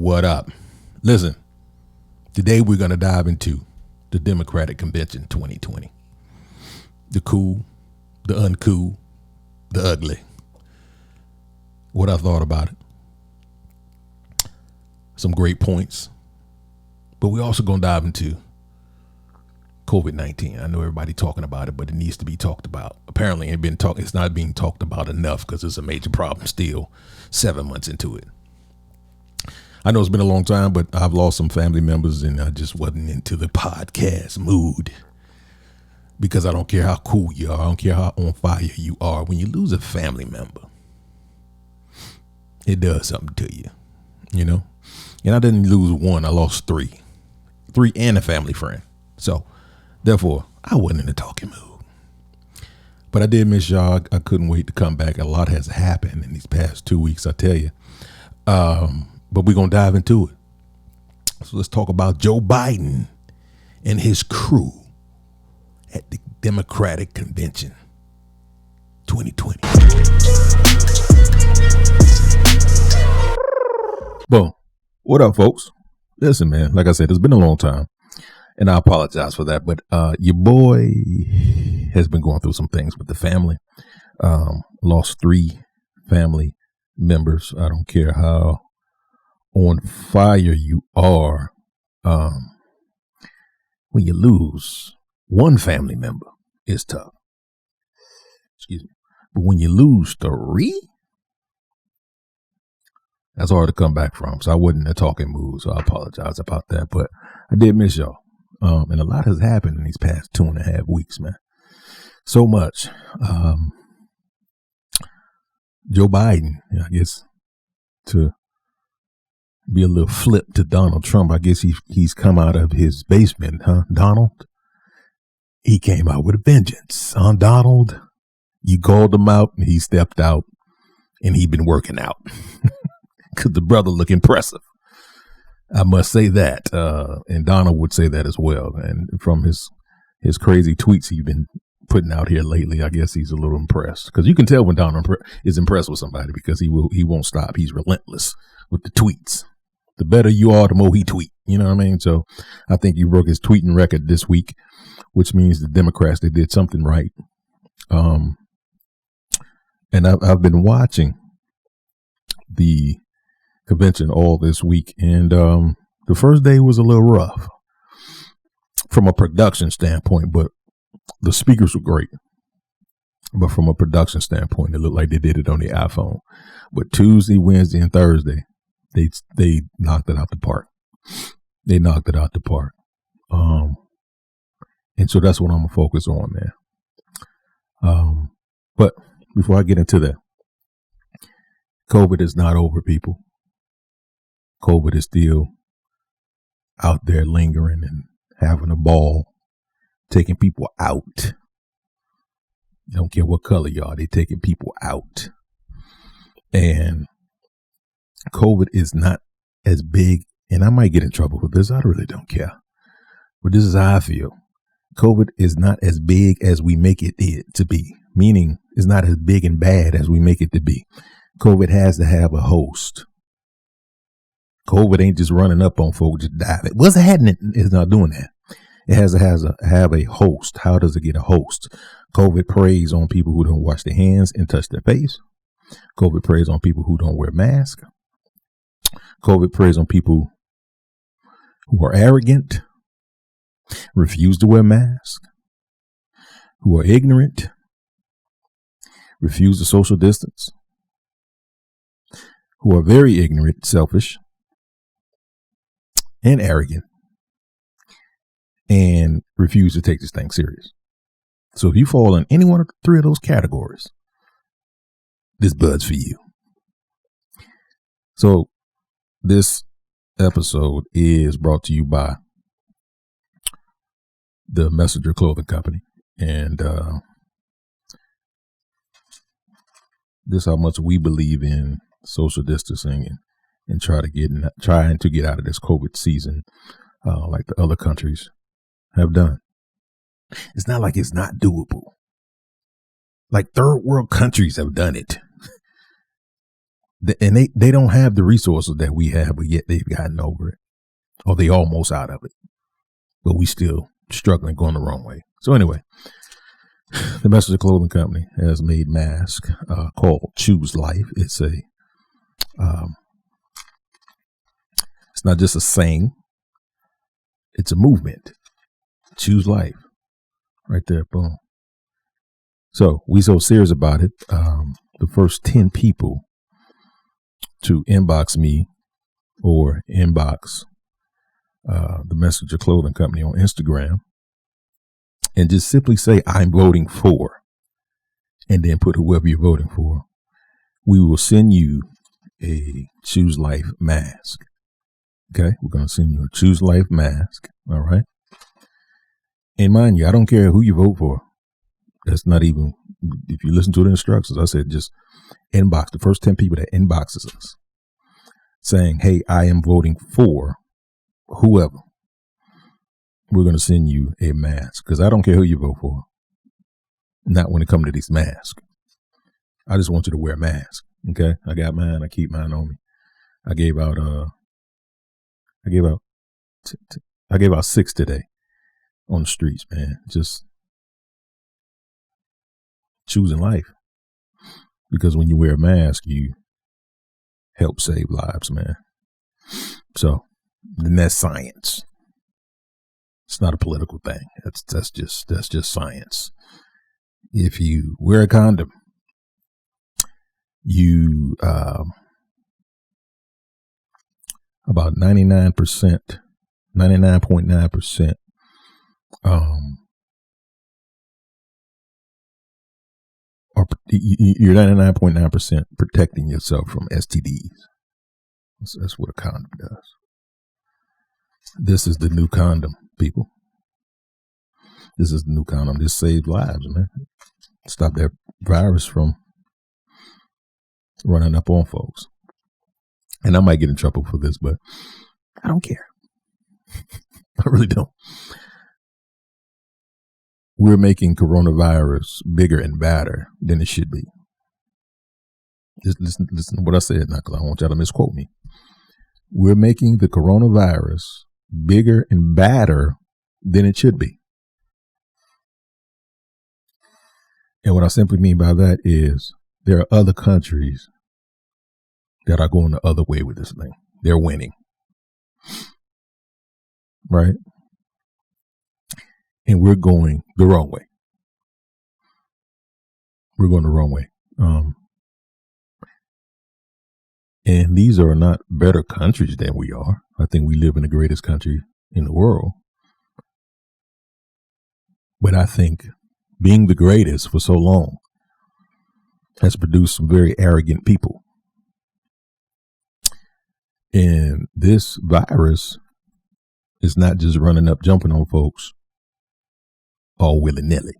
What up? Listen, today we're going to dive into the Democratic Convention 2020. The cool, the uncool, the ugly. What I thought about it. Some great points. But we're also going to dive into COVID-19. I know everybody talking about it, but it needs to be talked about. Apparently it's not being talked about enough because it's a major problem still 7 months into it. I know it's been a long time, but I've lost some family members and I just wasn't into the podcast mood because I don't care how cool you are. I don't care how on fire you are. When you lose a family member, it does something to you, you know? And I didn't lose one. I lost three and a family friend. So therefore, I wasn't in a talking mood. But I did miss y'all. I couldn't wait to come back. A lot has happened in these past 2 weeks, I tell you. But we're going to dive into it. So let's talk about Joe Biden and his crew at the Democratic Convention 2020. Boom. What up, folks? Listen, man, like I said, it's been a long time. And I apologize for that. But your boy has been going through some things with the family. Lost 3 family members. I don't care how on fire you are. When you lose one family member, it's tough. Excuse me. But when you lose 3, that's hard to come back from. So I wasn't in a talking mood. So I apologize about that. But I did miss y'all. And a lot has happened in these past 2.5 weeks, man. So much. Joe Biden, I guess, to be a little flip to Donald Trump. I guess he's come out of his basement, huh, Donald? He came out with a vengeance, huh, Donald? You called him out, and he stepped out, and he been working out. Because the brother look impressive. I must say that. And Donald would say that as well. And from his crazy tweets he's been putting out here lately, I guess he's a little impressed. Because you can tell when Donald is impressed with somebody because he won't stop. He's relentless with the tweets. The better you are, the more he tweet. You know what I mean? So I think he broke his tweeting record this week, which means the Democrats, they did something right. And I've been watching the convention all this week, and the first day was a little rough from a production standpoint, but the speakers were great. But from a production standpoint, it looked like they did it on the iPhone. But Tuesday, Wednesday, and Thursday, they knocked it out the park. They knocked it out the park. And so that's what I'm gonna focus on, man. But before I get into that, COVID is not over, people. COVID is still out there lingering and having a ball, taking people out. I don't care what color you are, they're taking people out. And COVID is not as big, and I might get in trouble with this, I really don't care. But this is how I feel. COVID is not as big as we make it to be, meaning it's not as big and bad as we make it to be. COVID has to have a host. COVID ain't just running up on folks, just diving. What's happening? It's not doing that. It has to have a host. How does it get a host? COVID preys on people who don't wash their hands and touch their face. COVID preys on people who don't wear masks. COVID preys on people who are arrogant, refuse to wear masks, who are ignorant, refuse to social distance, who are very ignorant, selfish, and arrogant, and refuse to take this thing serious. So if you fall in any one of the 3 of those categories, this bud's for you. So this episode is brought to you by the Messenger Clothing Company. And this is how much we believe in social distancing and trying to get out of this COVID season like the other countries have done. It's not like it's not doable. Like third world countries have done it. And they don't have the resources that we have, but yet they've gotten over it, or they almost out of it, but we still struggling, going the wrong way. So anyway, the Messenger Clothing Company has made masks called Choose Life. It's not just a saying, it's a movement. Choose life. Right there, boom. So we so serious about it. The first 10 people to inbox me or inbox the Messenger Clothing Company on Instagram and just simply say, I'm voting for, and then put whoever you're voting for, we will send you a Choose Life mask. Okay, we're going to send you a Choose Life mask. All right. And mind you, I don't care who you vote for. That's not even, if you listen to the instructions, I said just inbox the first 10 people that inboxes us saying, hey, I am voting for whoever. We're going to send you a mask, because I don't care who you vote for. Not when it comes to these masks. I just want you to wear a mask. Okay, I got mine. I keep mine on me. I gave out 6 today on the streets, man. Just choosing life, because when you wear a mask, you help save lives, man. So, and that's science. It's not a political thing. That's just science. If you wear a condom, you about 99.9% or you're 99.9% protecting yourself from STDs. That's what a condom does. This is the new condom, people. This is the new condom. This saves lives, man. Stop that virus from running up on folks. And I might get in trouble for this, but I don't care. I really don't. We're making coronavirus bigger and badder than it should be. Just listen to what I said now, because I don't want y'all to misquote me. We're making the coronavirus bigger and badder than it should be. And what I simply mean by that is there are other countries that are going the other way with this thing. They're winning. Right? And we're going the wrong way. We're going the wrong way. And these are not better countries than we are. I think we live in the greatest country in the world. But I think being the greatest for so long has produced some very arrogant people. And this virus is not just running up, jumping on folks all willy-nilly.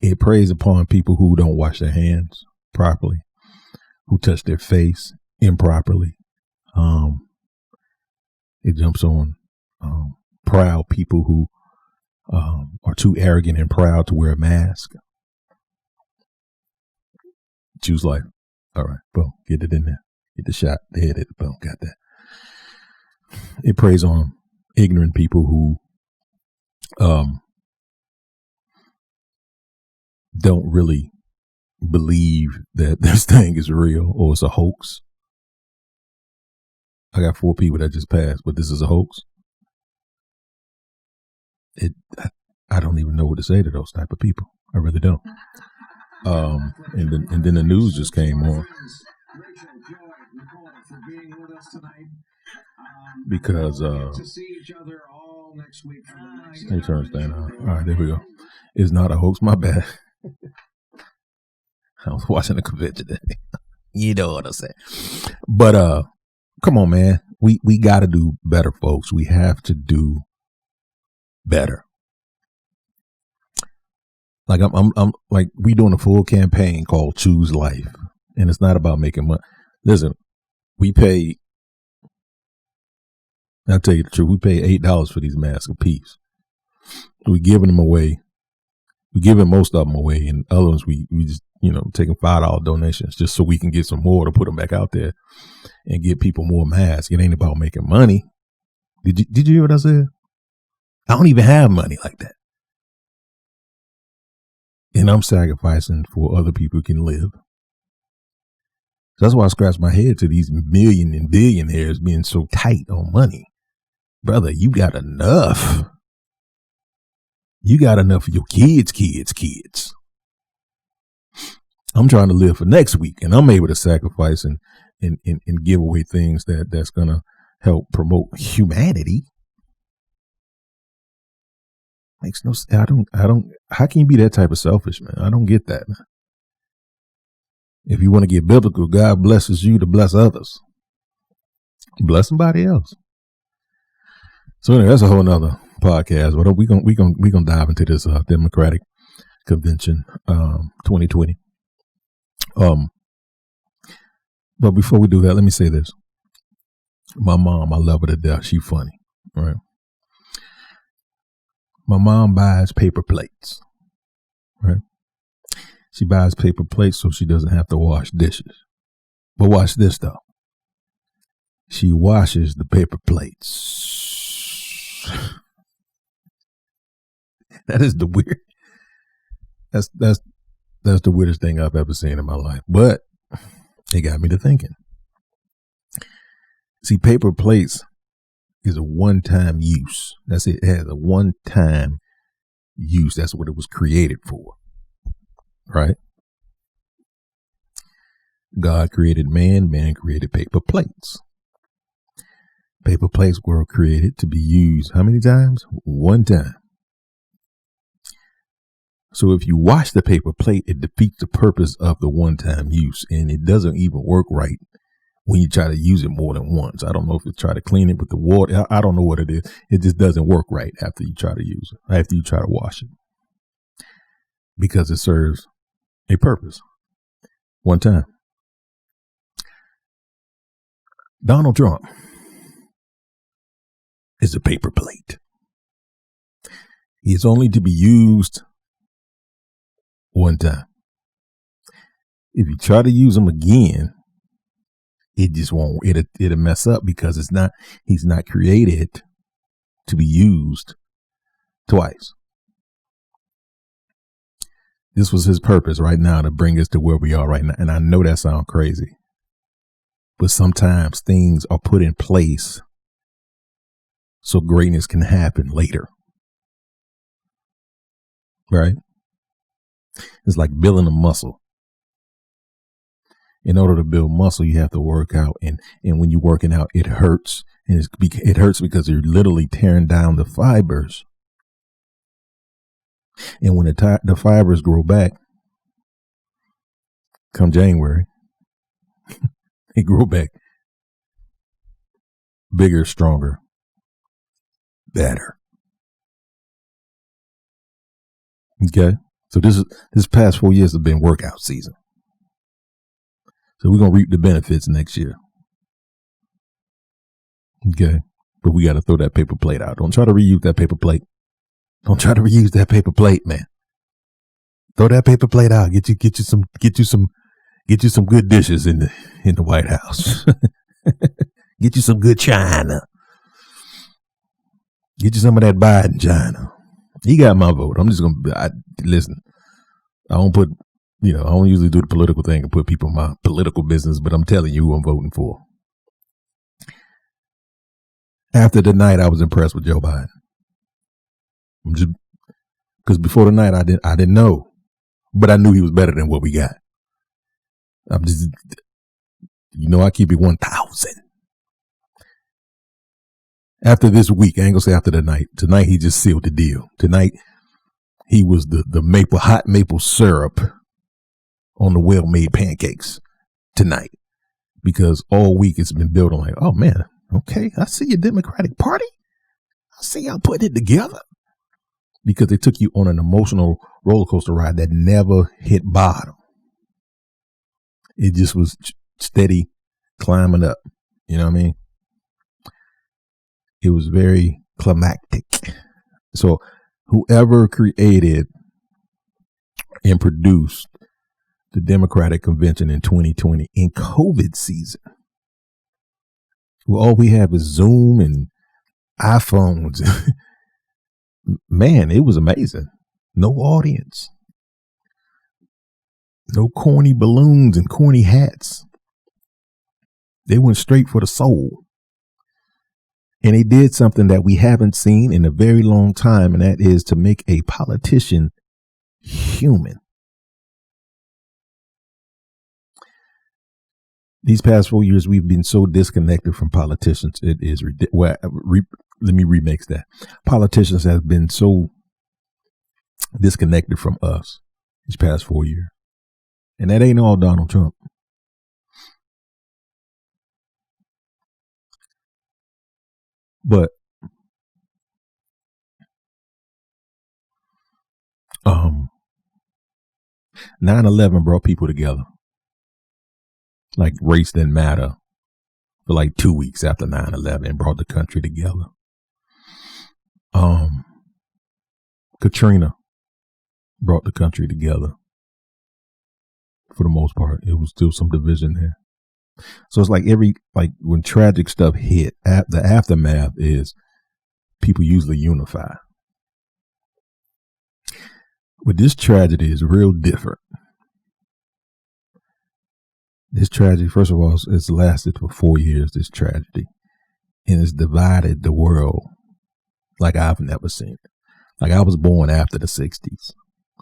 It preys upon people who don't wash their hands properly, who touch their face improperly. It jumps on proud people who are too arrogant and proud to wear a mask. Choose life. All right, boom, get it in there. Get the shot, the head hit, boom, got that. It preys on ignorant people who don't really believe that this thing is real or it's a hoax. I got 4 people that just passed, but this is a hoax. I don't even know what to say to those type of people. I really don't. And then the news just came on. Because he turns that on. All right, there we go. It's not a hoax. My bad. I was watching the convention today. You know what I'm saying. But come on, man. We got to do better, folks. We have to do better. Like I'm like, we doing a full campaign called Choose Life, and it's not about making money. Listen, we pay. I'll tell you the truth. We pay $8 for these masks a piece. We're giving them away. We're giving most of them away, and other ones we just taking $5 donations just so we can get some more to put them back out there and get people more masks. It ain't about making money. Did you hear what I said? I don't even have money like that. And I'm sacrificing for other people who can live. So that's why I scratch my head to these million and billionaires being so tight on money. Brother, you got enough. You got enough for your kids. I'm trying to live for next week, and I'm able to sacrifice and give away things that's going to help promote humanity. Makes no sense. I don't, how can you be that type of selfish, man? I don't get that, man. If you want to get biblical, God blesses you to bless others. Bless somebody else. So anyway, that's a whole nother podcast. But we gonna dive into this Democratic Convention 2020. But before we do that, let me say this. My mom, I love her to death. She funny, right? My mom buys paper plates, right? She buys paper plates so she doesn't have to wash dishes. But watch this, though. She washes the paper plates. That is the weird. That's the weirdest thing I've ever seen in my life. But it got me to thinking. See, paper plates is a one-time use. That's it. It has a one-time use. That's what it was created for. Right? God created man. Man created paper plates. Paper plates were created to be used how many times? One time. So if you wash the paper plate, it defeats the purpose of the one-time use, and it doesn't even work right when you try to use it more than once. I don't know if you try to clean it with the water. I don't know what it is. It just doesn't work right after you try to use it, after you try to wash it, because it serves a purpose. One time. Donald Trump is a paper plate. He is only to be used one time. If you try to use him again, it just won't. It'll mess up because he's not created to be used twice. This was his purpose right now, to bring us to where we are right now. And I know that sounds crazy, but sometimes things are put in place so greatness can happen later. Right? It's like building a muscle. In order to build muscle, you have to work out. And when you're working out, it hurts. And it hurts because you're literally tearing down the fibers. And when the fibers grow back, come January, they grow back bigger, stronger, better. Okay? So this past 4 years have been workout season. So we're going to reap the benefits next year. Okay? But we got to throw that paper plate out. Don't try to reuse that paper plate. Don't try to reuse that paper plate, man. Throw that paper plate out. Get you some good dishes in the White House. Get you some good china. Get you some of that Biden china. He got my vote. I'm just going to listen. I don't usually do the political thing and put people in my political business, but I'm telling you who I'm voting for. After the night, I was impressed with Joe Biden. Because before the night, I didn't know, but I knew he was better than what we got. I keep it 1,000. After this week, I ain't gonna say after the night. Tonight, he just sealed the deal. Tonight, he was the hot maple syrup on the well-made pancakes tonight, because all week it's been building like, oh man, okay, I see your Democratic Party. I see y'all putting it together, because they took you on an emotional roller coaster ride that never hit bottom. It just was steady climbing up. You know what I mean? It was very climactic. So whoever created and produced the Democratic convention in 2020 in COVID season. Well, all we have is Zoom and iPhones. Man, it was amazing. No audience. No corny balloons and corny hats. They went straight for the soul. And they did something that we haven't seen in a very long time, and that is to make a politician human. These past 4 years, we've been so disconnected from politicians. It is ridiculous. Well, let me remix that. Politicians have been so disconnected from us these past 4 years. And that ain't all Donald Trump. But 9/11 brought people together. Like race didn't matter for like 2 weeks after 9/11 and brought the country together. Katrina brought the country together. For the most part, it was still some division there. So it's like when tragic stuff hit, the aftermath is people usually unify. But this tragedy is real different. This tragedy, first of all, it's lasted for 4 years, this tragedy. And it's divided the world like I've never seen it. Like I was born after the 60s.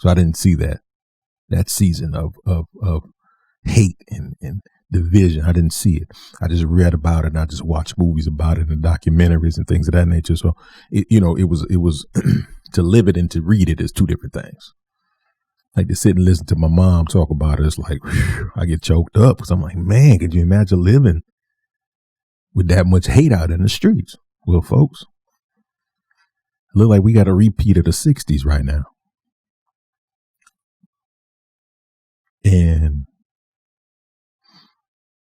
So I didn't see that season of hate and division. I didn't see it. I just read about it and I just watched movies about it and documentaries and things of that nature. So it was to live it and to read it is two different things. Like to sit and listen to my mom talk about it, it's like whew, I get choked up because I'm like, man, could you imagine living with that much hate out in the streets? Well, folks, it look like we got a repeat of the 60s right now. And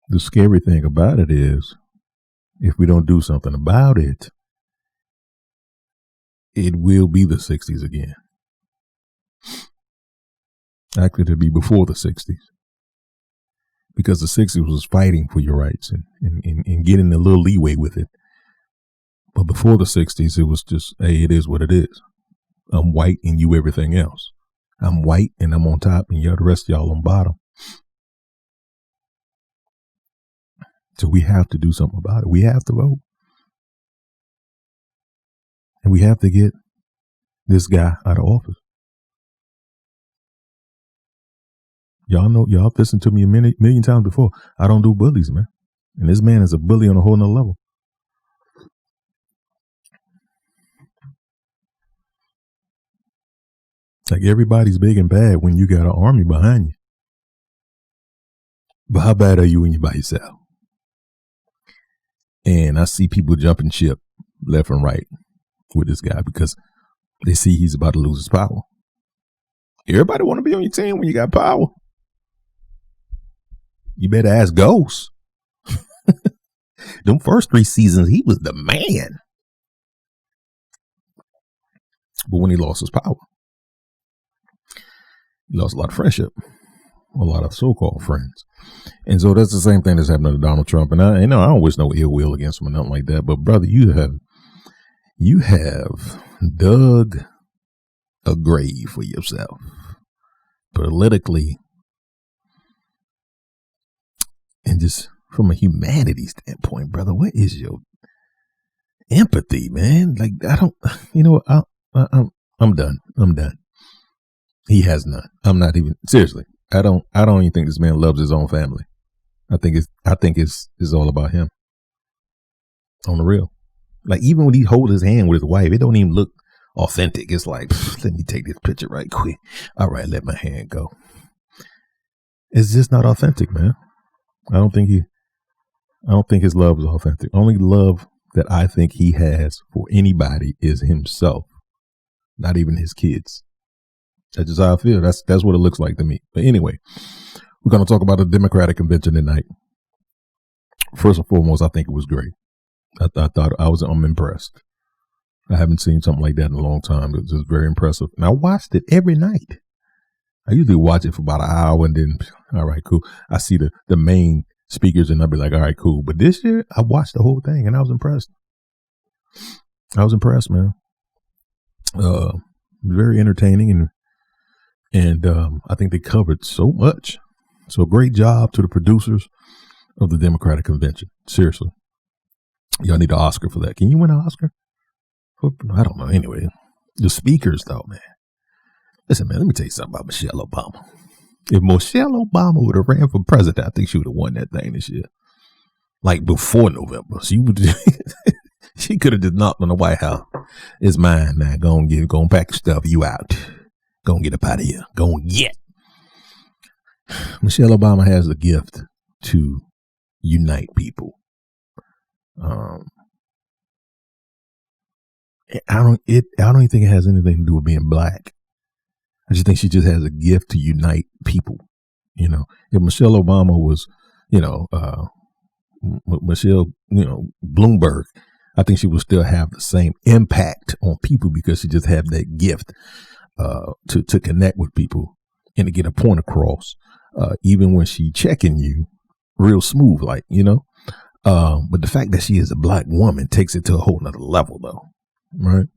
the scary thing about it is, if we don't do something about it, it will be the 60s again. Actually, to be before the 60s. Because the 60s was fighting for your rights and getting a little leeway with it. But before the 60s, it was just, hey, it is what it is. I'm white and you everything else. I'm white and I'm on top and the rest of y'all on bottom. So we have to do something about it. We have to vote. And we have to get this guy out of office. Y'all know, y'all listened to me a million times before. I don't do bullies, man. And this man is a bully on a whole nother level. Like everybody's big and bad when you got an army behind you. But how bad are you when you're by yourself? And I see people jumping ship left and right with this guy because they see he's about to lose his power. Everybody want to be on your team when you got power. You better ask Ghost. Them first 3 seasons, he was the man. But when he lost his power, he lost a lot of friendship, a lot of so-called friends. And so that's the same thing that's happening to Donald Trump. And I don't wish no ill will against him or nothing like that. But brother, you have dug a grave for yourself politically and just from a humanity standpoint, brother. What is your empathy, man? Like I'm done. I'm done. He has none. I'm not even seriously. I don't even think this man loves his own family. I think it's all about him. On the real. Like even when he holds his hand with his wife, it don't even look authentic. It's like, let me take this picture right quick. All right, let my hand go. It's just not authentic, man. I don't think his love is authentic. Only love that I think he has for anybody is himself. Not even his kids. That's just how I feel. That's what it looks like to me. But anyway, we're going to talk about the Democratic convention tonight. First and foremost, I think it was great. I'm impressed. I haven't seen something like that in a long time. It was just very impressive. And I watched it every night. I usually watch it for about an hour and then All right, cool. I see the main speakers and I'll be like, all right, cool. But this year I watched the whole thing and I was impressed. Man. Very entertaining and I think they covered so much. So great job to the producers of the Democratic Convention. Seriously. Y'all need an Oscar for that. Can you win an Oscar? I don't know. Anyway, the speakers though, man. Listen, man, let me tell you something about Michelle Obama. If Michelle Obama would have ran for president, I think she would have won that thing this year. Like before November. She would she could have just knocked on the White House. It's mine now. Go and pack your stuff. You out. Go and get up out of here. Go and get. Michelle Obama has the gift to unite people. I don't even think it has anything to do with being black. I just think she just has a gift to unite people. You know, if Michelle Obama was, Michelle, Bloomberg, I think she would still have the same impact on people because she just had that gift to connect with people and to get a point across, even when she checking you real smooth, like, but the fact that she is a black woman takes it to a whole nother level though. Right.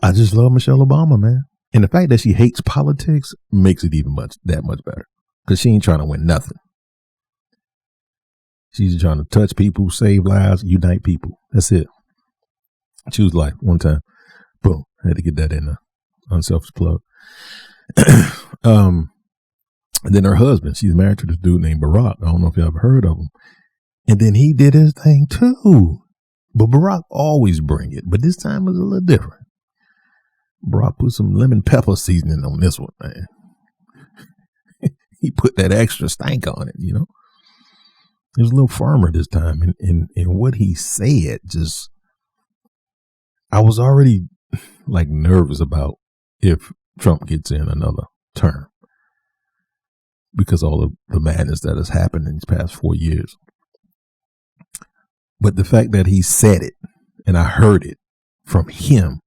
I just love Michelle Obama, man. And the fact that she hates politics makes it even that much better because she ain't trying to win nothing. She's trying to touch people, save lives, unite people. That's it. Choose life one time. Boom. I had to get that in there. Unselfish plug. And then her husband, she's married to this dude named Barack. I don't know if you ever heard of him. And then he did his thing too. But Barack always bring it. But this time was a little different. Barack put some lemon pepper seasoning on this one, man. He put that extra stank on it, It was a little firmer this time. And what he said I was already like nervous about if Trump gets in another term because all of the madness that has happened in these past 4 years. But the fact that he said it and I heard it from him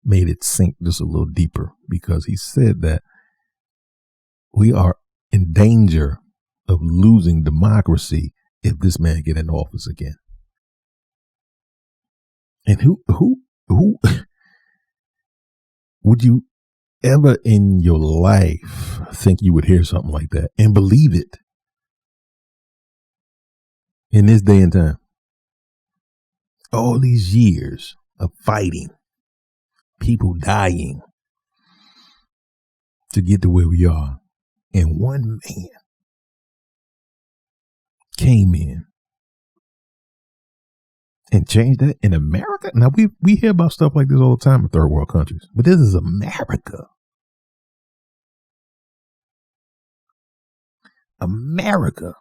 made it sink just a little deeper because he said that we are in danger of losing democracy if this man get in office again. And who would you ever in your life think you would hear something like that and believe it in this day and time? All these years of fighting, people dying to get to where we are. And one man came in and changed that in America. Now we hear about stuff like this all the time in third world countries, but this is America. America.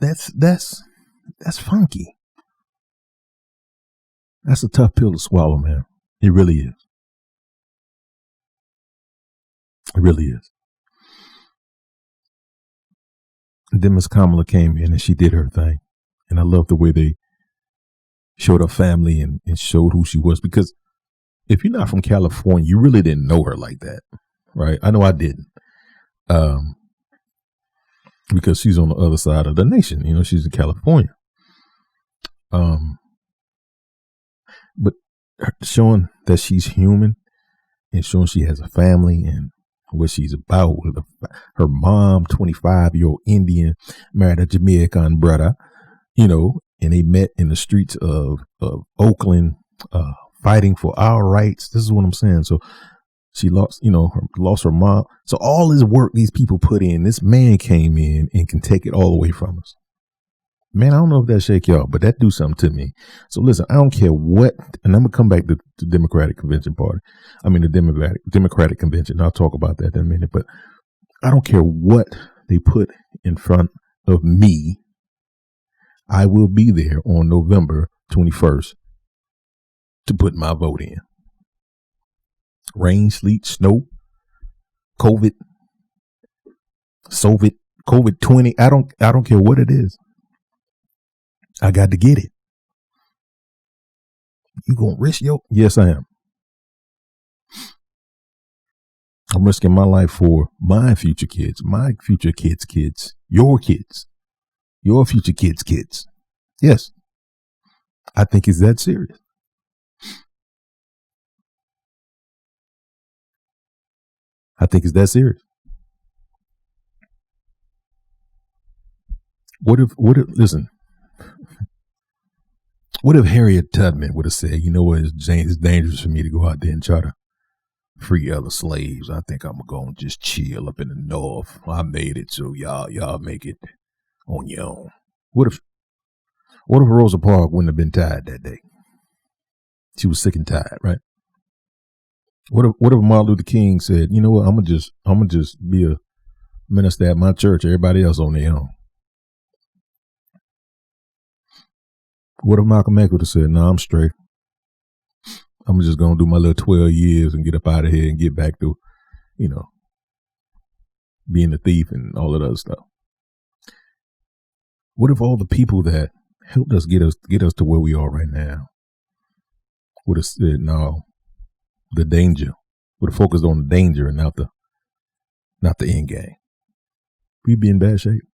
That's funky. That's a tough pill to swallow, man. It really is. It really is. And then Miss Kamala came in and she did her thing. And I love the way they showed her family and showed who she was. Because if you're not from California, you really didn't know her like that. Right? I know I didn't. Because she's on the other side of the nation. She's in California. But showing that she's human and showing she has a family and what she's about with her mom, 25-year-old Indian, married a Jamaican brother, and they met in the streets of Oakland, fighting for our rights. This is what I'm saying. So she lost her mom. So all this work these people put in, this man came in and can take it all away from us. Man, I don't know if that shake y'all, but that do something to me. So listen, I don't care what, and I'm going to come back to the Democratic Convention party. I mean, the Democratic Convention. I'll talk about that in a minute, but I don't care what they put in front of me. I will be there on November 21st to put my vote in. Rain, sleet, snow, COVID, Soviet, COVID-20. I don't care what it is. I got to get it. You gonna risk your? Yes, I am. I'm risking my life for my future kids, kids, your future kids. Yes, I think it's that serious. I think it's that serious. What if, listen, what if Harriet Tubman would have said, you know what, it's dangerous for me to go out there and try to free other slaves. I think I'm going to just chill up in the North. I made it, so y'all make it on your own. What if Rosa Parks wouldn't have been tired that day? She was sick and tired, right? What if Martin Luther King said, you know what, I'm gonna just be a minister at my church, everybody else on their own? What if Malcolm X would have said, no, I'm straight. I'm just gonna do my little 12 years and get up out of here and get back to, being a thief and all of that other stuff. What if all the people that helped us get us to where we are right now would have said, no, the danger, would have focused on the danger and not the end game? We'd be in bad shape.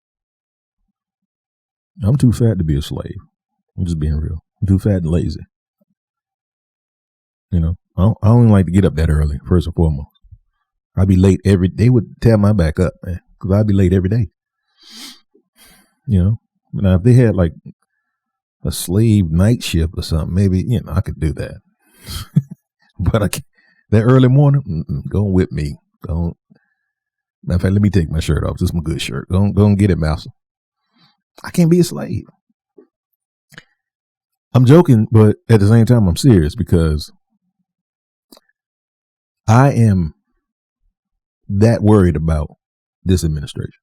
I'm too fat to be a slave. I'm just being real. I'm too fat and lazy. I don't even like to get up that early, first and foremost. I'd be late they would tear my back up, man, because I'd be late every day. Now if they had like a slave night shift or something, maybe, I could do that. But I can't. That early morning, go with me. Matter of fact, let me take my shirt off. This is my good shirt. Go and get it, master. I can't be a slave. I'm joking, but at the same time, I'm serious because I am that worried about this administration.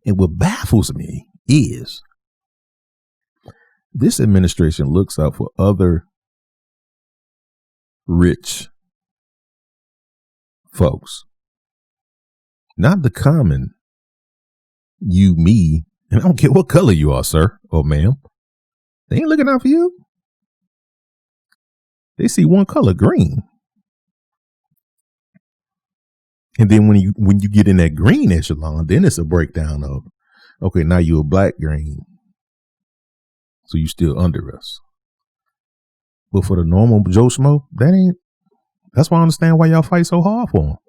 And what baffles me is this administration looks out for other rich folks, not the common you, me, and I don't care what color you are, sir or ma'am. They ain't looking out for you. They see one color, green. And then when you get in that green echelon, then it's a breakdown of, okay, now you're a black green, so you still under us. But for the normal Joe Schmo, that's why I understand why y'all fight so hard for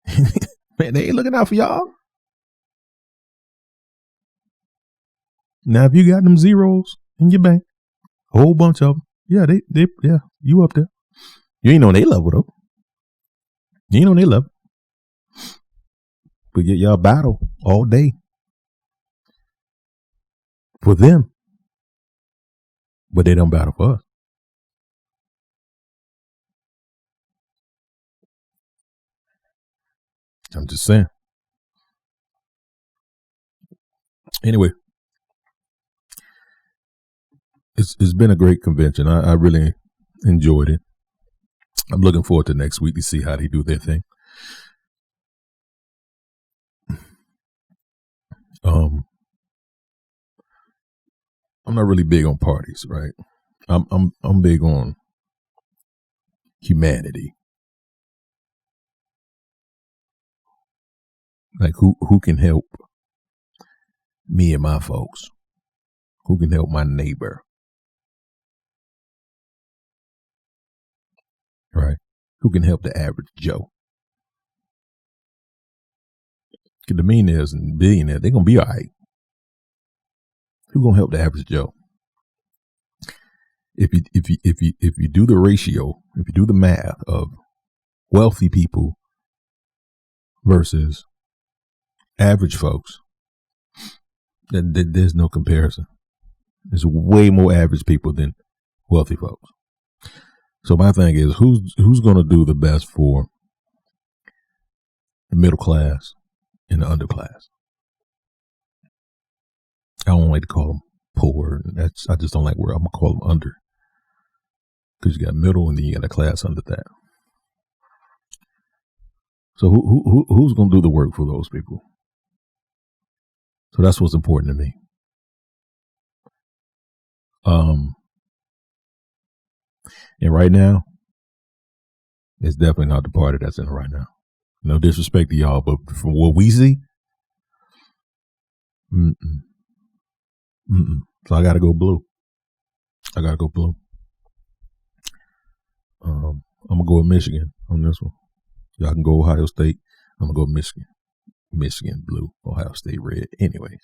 them. Man, they ain't looking out for y'all. Now, if you got them zeros in your bank, a whole bunch of them, yeah, you up there. You ain't on their level though. You ain't on their level. But yet y'all battle all day for them, but they don't battle for us. I'm just saying. Anyway, it's been a great convention. I really enjoyed it. I'm looking forward to next week to see how they do their thing. I'm not really big on parties, right? I'm big on humanity. Like who can help me and my folks? Who can help my neighbor? Right? Who can help the average Joe? Because the millionaires and billionaires, they're gonna be all right. Who gonna help the average Joe? If you do the ratio, if you do the math of wealthy people versus average folks, then there's no comparison. There's way more average people than wealthy folks. So my thing is, who's going to do the best for the middle class and the underclass? I don't like to call them poor. I just don't like where I'm gonna call them under, because you got middle and then you got a class under that. So who's going to do the work for those people? So that's what's important to me. Um, and right now, it's definitely not the party that's in it right now. No disrespect to y'all, but from what we see, mm-mm, mm-mm. So I got to go blue. I'm gonna go with Michigan on this one. Y'all can go Ohio State. I'm gonna go Michigan. Michigan blue, Ohio State red. Anyway,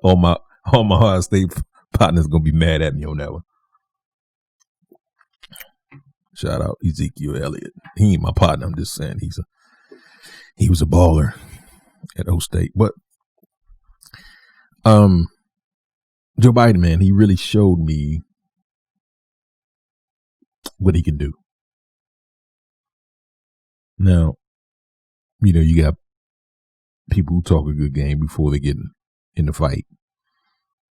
all my Ohio State partners gonna be mad at me on that one. Shout out Ezekiel Elliott. He ain't my partner. I'm just saying he was a baller at O State. But Joe Biden, man, he really showed me what he can do. Now, you got people who talk a good game before they get in the fight.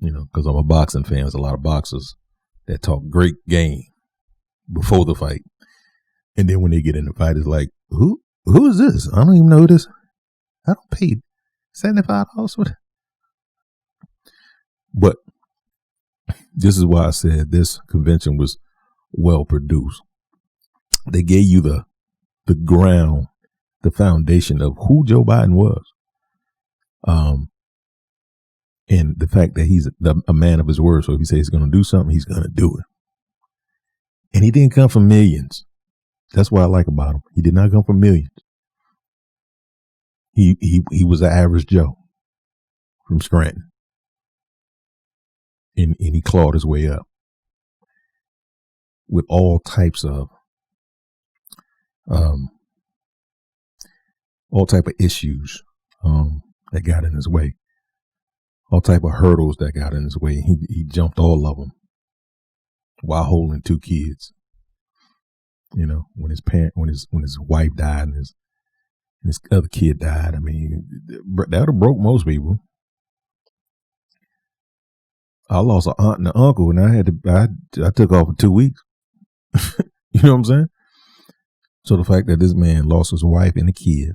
Because I'm a boxing fan. There's a lot of boxers that talk great game before the fight. And then when they get in the fight, it's like, who is this? I don't even know who this. I don't pay $75 for that. But this is why I said this convention was well produced. They gave you the ground, the foundation of who Joe Biden was. And the fact that he's a man of his word. So if he says he's going to do something, he's going to do it. And he didn't come from millions. That's what I like about him. He did not come from millions. He was an average Joe from Scranton. And he clawed his way up with all types of issues that got in his way, all type of hurdles that got in his way. He jumped all of them while holding 2 kids. When his wife died and his other kid died. I mean, that would have broke most people. I lost an aunt and an uncle, and I took off for 2 weeks. You know what I'm saying? So the fact that this man lost his wife and a kid,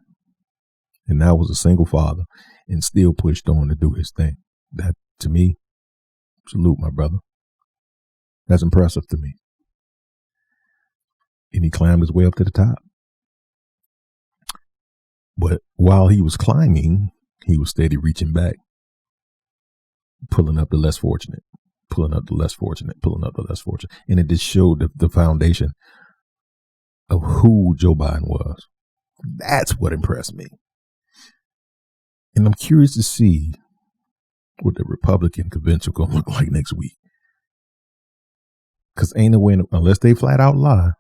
and now was a single father, and still pushed on to do his thing, that to me, salute, my brother. That's impressive to me. And he climbed his way up to the top. But while he was climbing, he was steady reaching back, pulling up the less fortunate, pulling up the less fortunate, pulling up the less fortunate. And it just showed the foundation of who Joe Biden was. That's what impressed me. And I'm curious to see what the Republican convention going to look like next week. Because ain't no way, unless they flat out lie,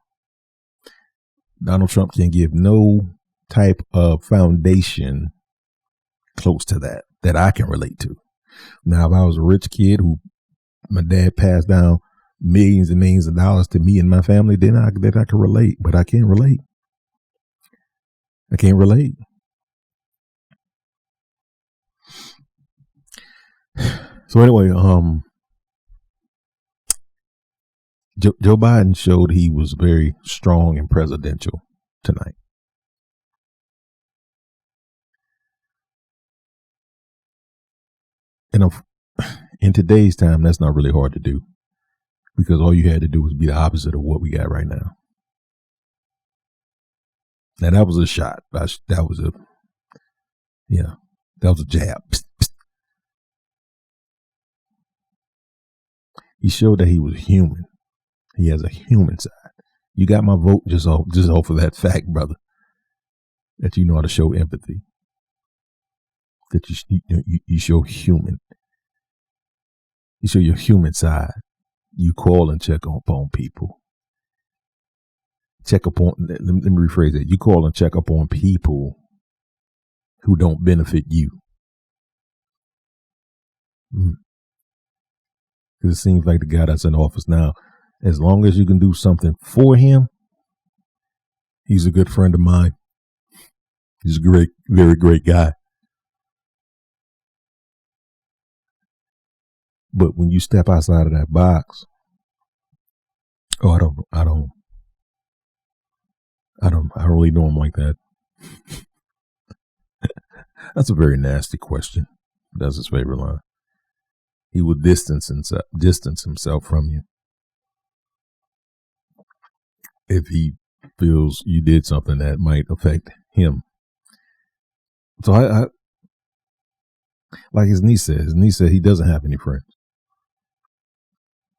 Donald Trump can give no type of foundation close to that I can relate to. Now, if I was a rich kid who my dad passed down millions and millions of dollars to me and my family, then I could relate. But I can't relate. I can't relate. So anyway, Joe Biden showed he was very strong and presidential tonight. And in today's time, that's not really hard to do, because all you had to do was be the opposite of what we got right now. Now that was a shot. That was a jab. He showed that he was human. He has a human side. You got my vote just off of that fact, brother. That you know how to show empathy. That you show human. You show your human side. You call and check upon people. Let me rephrase it. You call and check upon people who don't benefit you. Because it seems like the guy that's in office now, as long as you can do something for him, he's a good friend of mine. He's a great, very great guy. But when you step outside of that box, I don't really know him like that. That's a very nasty question. That's his favorite line. He will distance himself from you if he feels you did something that might affect him. So I like his niece said he doesn't have any friends.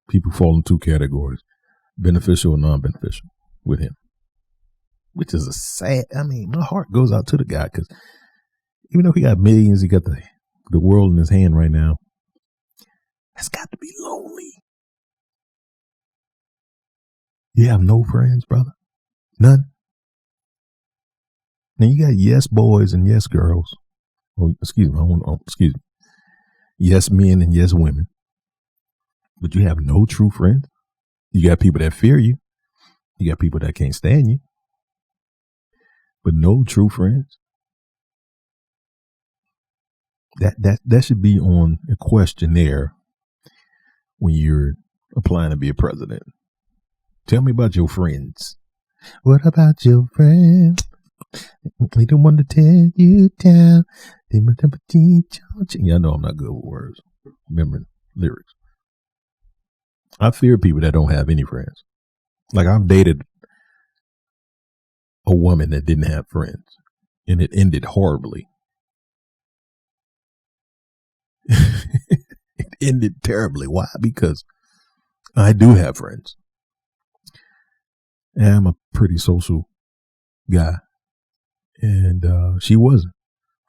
People fall in two categories, beneficial and non-beneficial with him, which is a sad, my heart goes out to the guy because even though he got millions, he got the world in his hand right now. That's got to be lonely. You have no friends, brother? None? Now you got yes boys and yes girls. Oh, excuse me. Yes men and yes women. But you have no true friends. You got people that fear you. You got people that can't stand you. But no true friends. That should be on a questionnaire when you're applying to be a president. Tell me about your friends. What about your friends? We don't want to tear you down. Yeah, I know I'm not good with words. Remembering lyrics. I fear people that don't have any friends. Like I've dated a woman that didn't have friends, and it ended horribly. It ended terribly. Why? Because I do have friends. And I'm a pretty social guy. And she wasn't.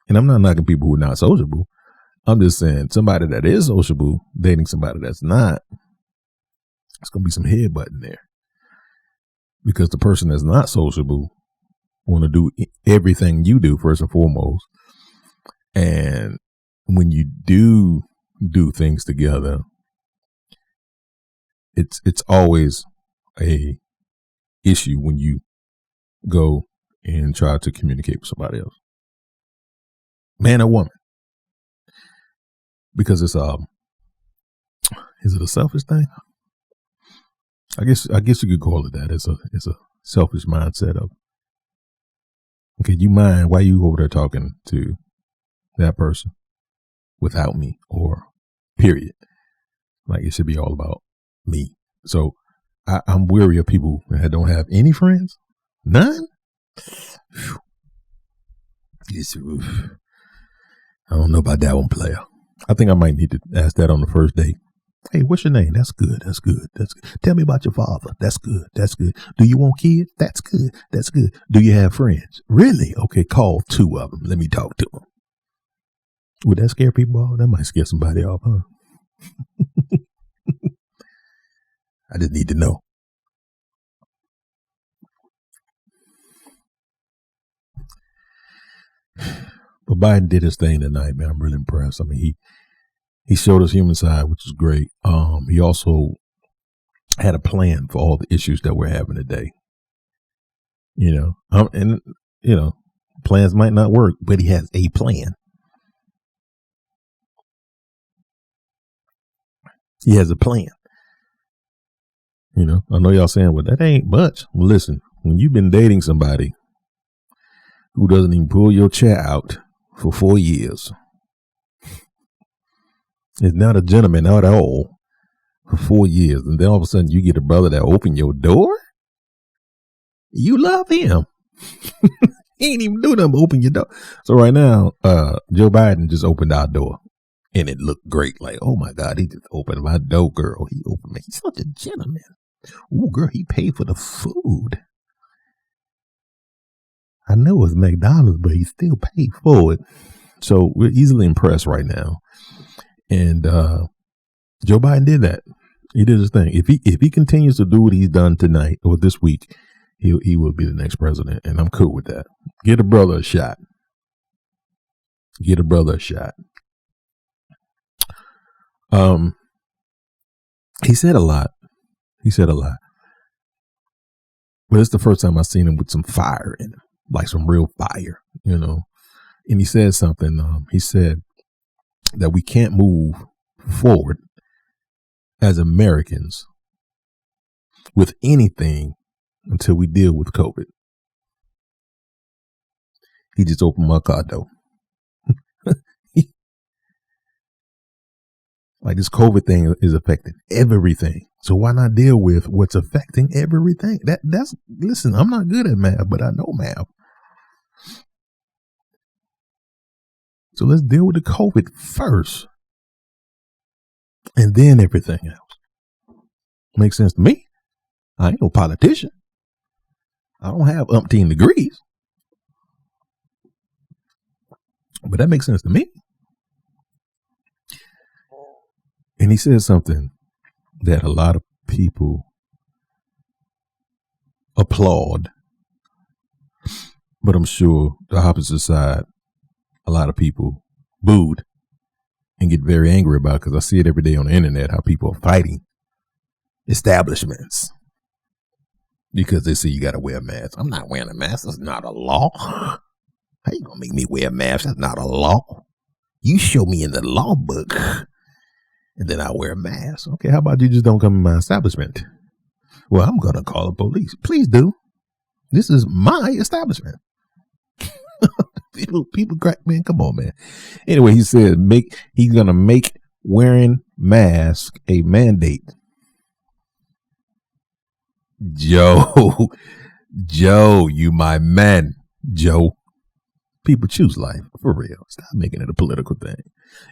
And I'm not knocking people who are not sociable. I'm just saying somebody that is sociable dating somebody that's not, it's going to be some headbutting there. Because the person that's not sociable want to do everything you do first and foremost. And when you do things together, it's always a issue when you go and try to communicate with somebody else, man or woman, because is it a selfish thing? I guess you could call it that. It's a selfish mindset of, okay, you mind why you over there talking to that person without me, or period. Like it should be all about me. So I'm weary of people that don't have any friends. None. I don't know about that one, player. I think I might need to ask that on the first date. Hey, what's your name? That's good. That's good. That's good. Tell me about your father. That's good. That's good. Do you want kids? That's good. That's good. Do you have friends? Really? Okay, call 2 of them. Let me talk to them. Would that scare people off? That might scare somebody off, huh? I just need to know. But Biden did his thing tonight, man. I'm really impressed. I mean, he showed his human side, which is great. He also had a plan for all the issues that we're having today. Plans might not work, but he has a plan. He has a plan. I know y'all saying, well, that ain't much. Well, listen, when you've been dating somebody who doesn't even pull your chair out for 4 years, is not a gentleman at all for 4 years, and then all of a sudden you get a brother that open your door, you love him. He ain't even do nothing but open your door. So right now, Joe Biden just opened our door, and it looked great. Like, oh my God, he just opened my door, girl. He opened me. He's such a gentleman. Ooh, girl, he paid for the food. I know it's McDonald's, but he still paid for it. So we're easily impressed right now. And Joe Biden did that. He did his thing. If he continues to do what he's done tonight or this week, he will be the next president, and I'm cool with that. Get a brother a shot. Get a brother a shot. He said a lot. But it's the first time I've seen him with some fire in him, like some real fire, And he said something. He said that we can't move forward as Americans with anything until we deal with COVID. He just opened my car door. Like this COVID thing is affecting everything. So why not deal with what's affecting everything? Listen, I'm not good at math, but I know math. So let's deal with the COVID first. And then everything else. Makes sense to me. I ain't no politician. I don't have umpteen degrees. But that makes sense to me. And he said something that a lot of people applaud. But I'm sure the opposite side, a lot of people booed and get very angry about, because I see it every day on the internet, how people are fighting establishments because they say you got to wear a mask. I'm not wearing a mask. That's not a law. How you going to make me wear a mask? That's not a law. You show me in the law book and then I'll wear a mask. Okay, how about you just don't come in my establishment? Well, I'm going to call the police. Please do. This is my establishment. People crack, man. Come on, man. Anyway, he said he's going to make wearing masks a mandate. Joe, you my man. Joe, people choose life for real. Stop making it a political thing.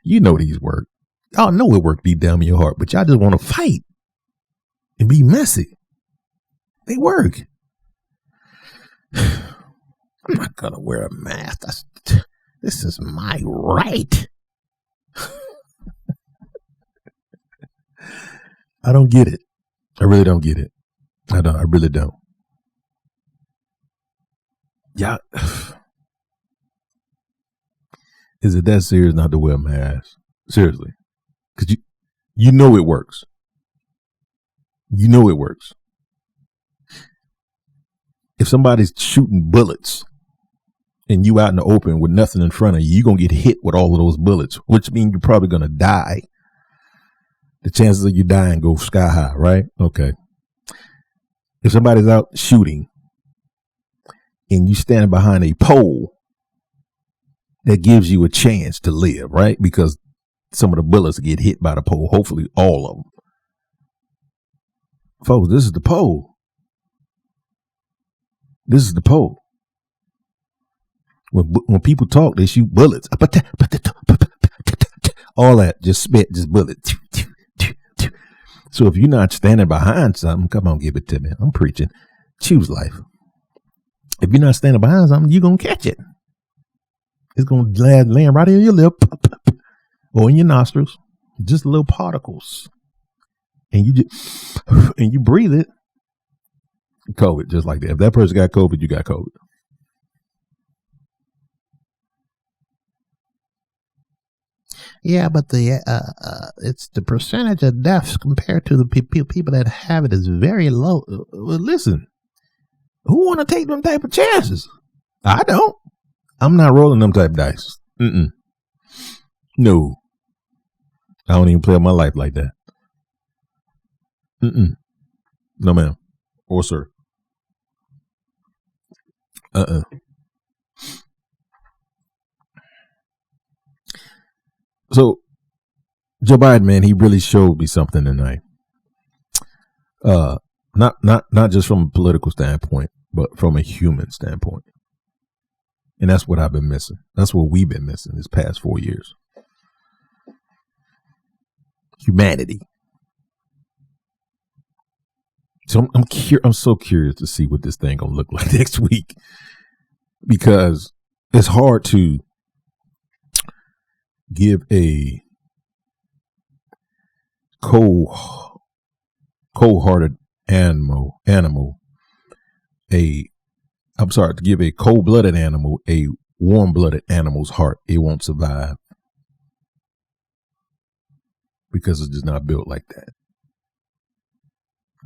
You know these work. Y'all know it work deep down in your heart, but y'all just want to fight and be messy. They work. I'm not going to wear a mask. This is my right. I don't get it. I really don't get it. I really don't. Yeah. Is it that serious not to wear a mask? Seriously. Because you know it works. You know it works. If somebody's shooting bullets and you out in the open with nothing in front of you, you're going to get hit with all of those bullets, which means you're probably going to die. The chances of you dying go sky high, right? Okay. If somebody's out shooting and you stand behind a pole, that gives you a chance to live, right? Because some of the bullets get hit by the pole, hopefully all of them. Folks, this is the pole. This is the pole. When people talk, they shoot bullets. All that, just spit, just bullets. So if you're not standing behind something, come on, give it to me. I'm preaching. Choose life. If you're not standing behind something, you're going to catch it. It's going to land right in your lip or in your nostrils. Just little particles. And you breathe it. COVID, just like that. If that person got COVID, you got COVID. Yeah, but it's the percentage of deaths compared to the people that have it is very low. Well, listen, who want to take them type of chances? I don't. I'm not rolling them type of dice. No, I don't even play my life like that. No, ma'am, or sir. So Joe Biden, man, he really showed me something tonight. Not just from a political standpoint, but from a human standpoint. And that's what I've been missing. That's what we've been missing this past 4 years. Humanity. So I'm so curious to see what this thing gonna look like next week, because it's hard to give a cold-hearted animal to give a cold-blooded animal a warm-blooded animal's heart. It won't survive because it's just not built like that.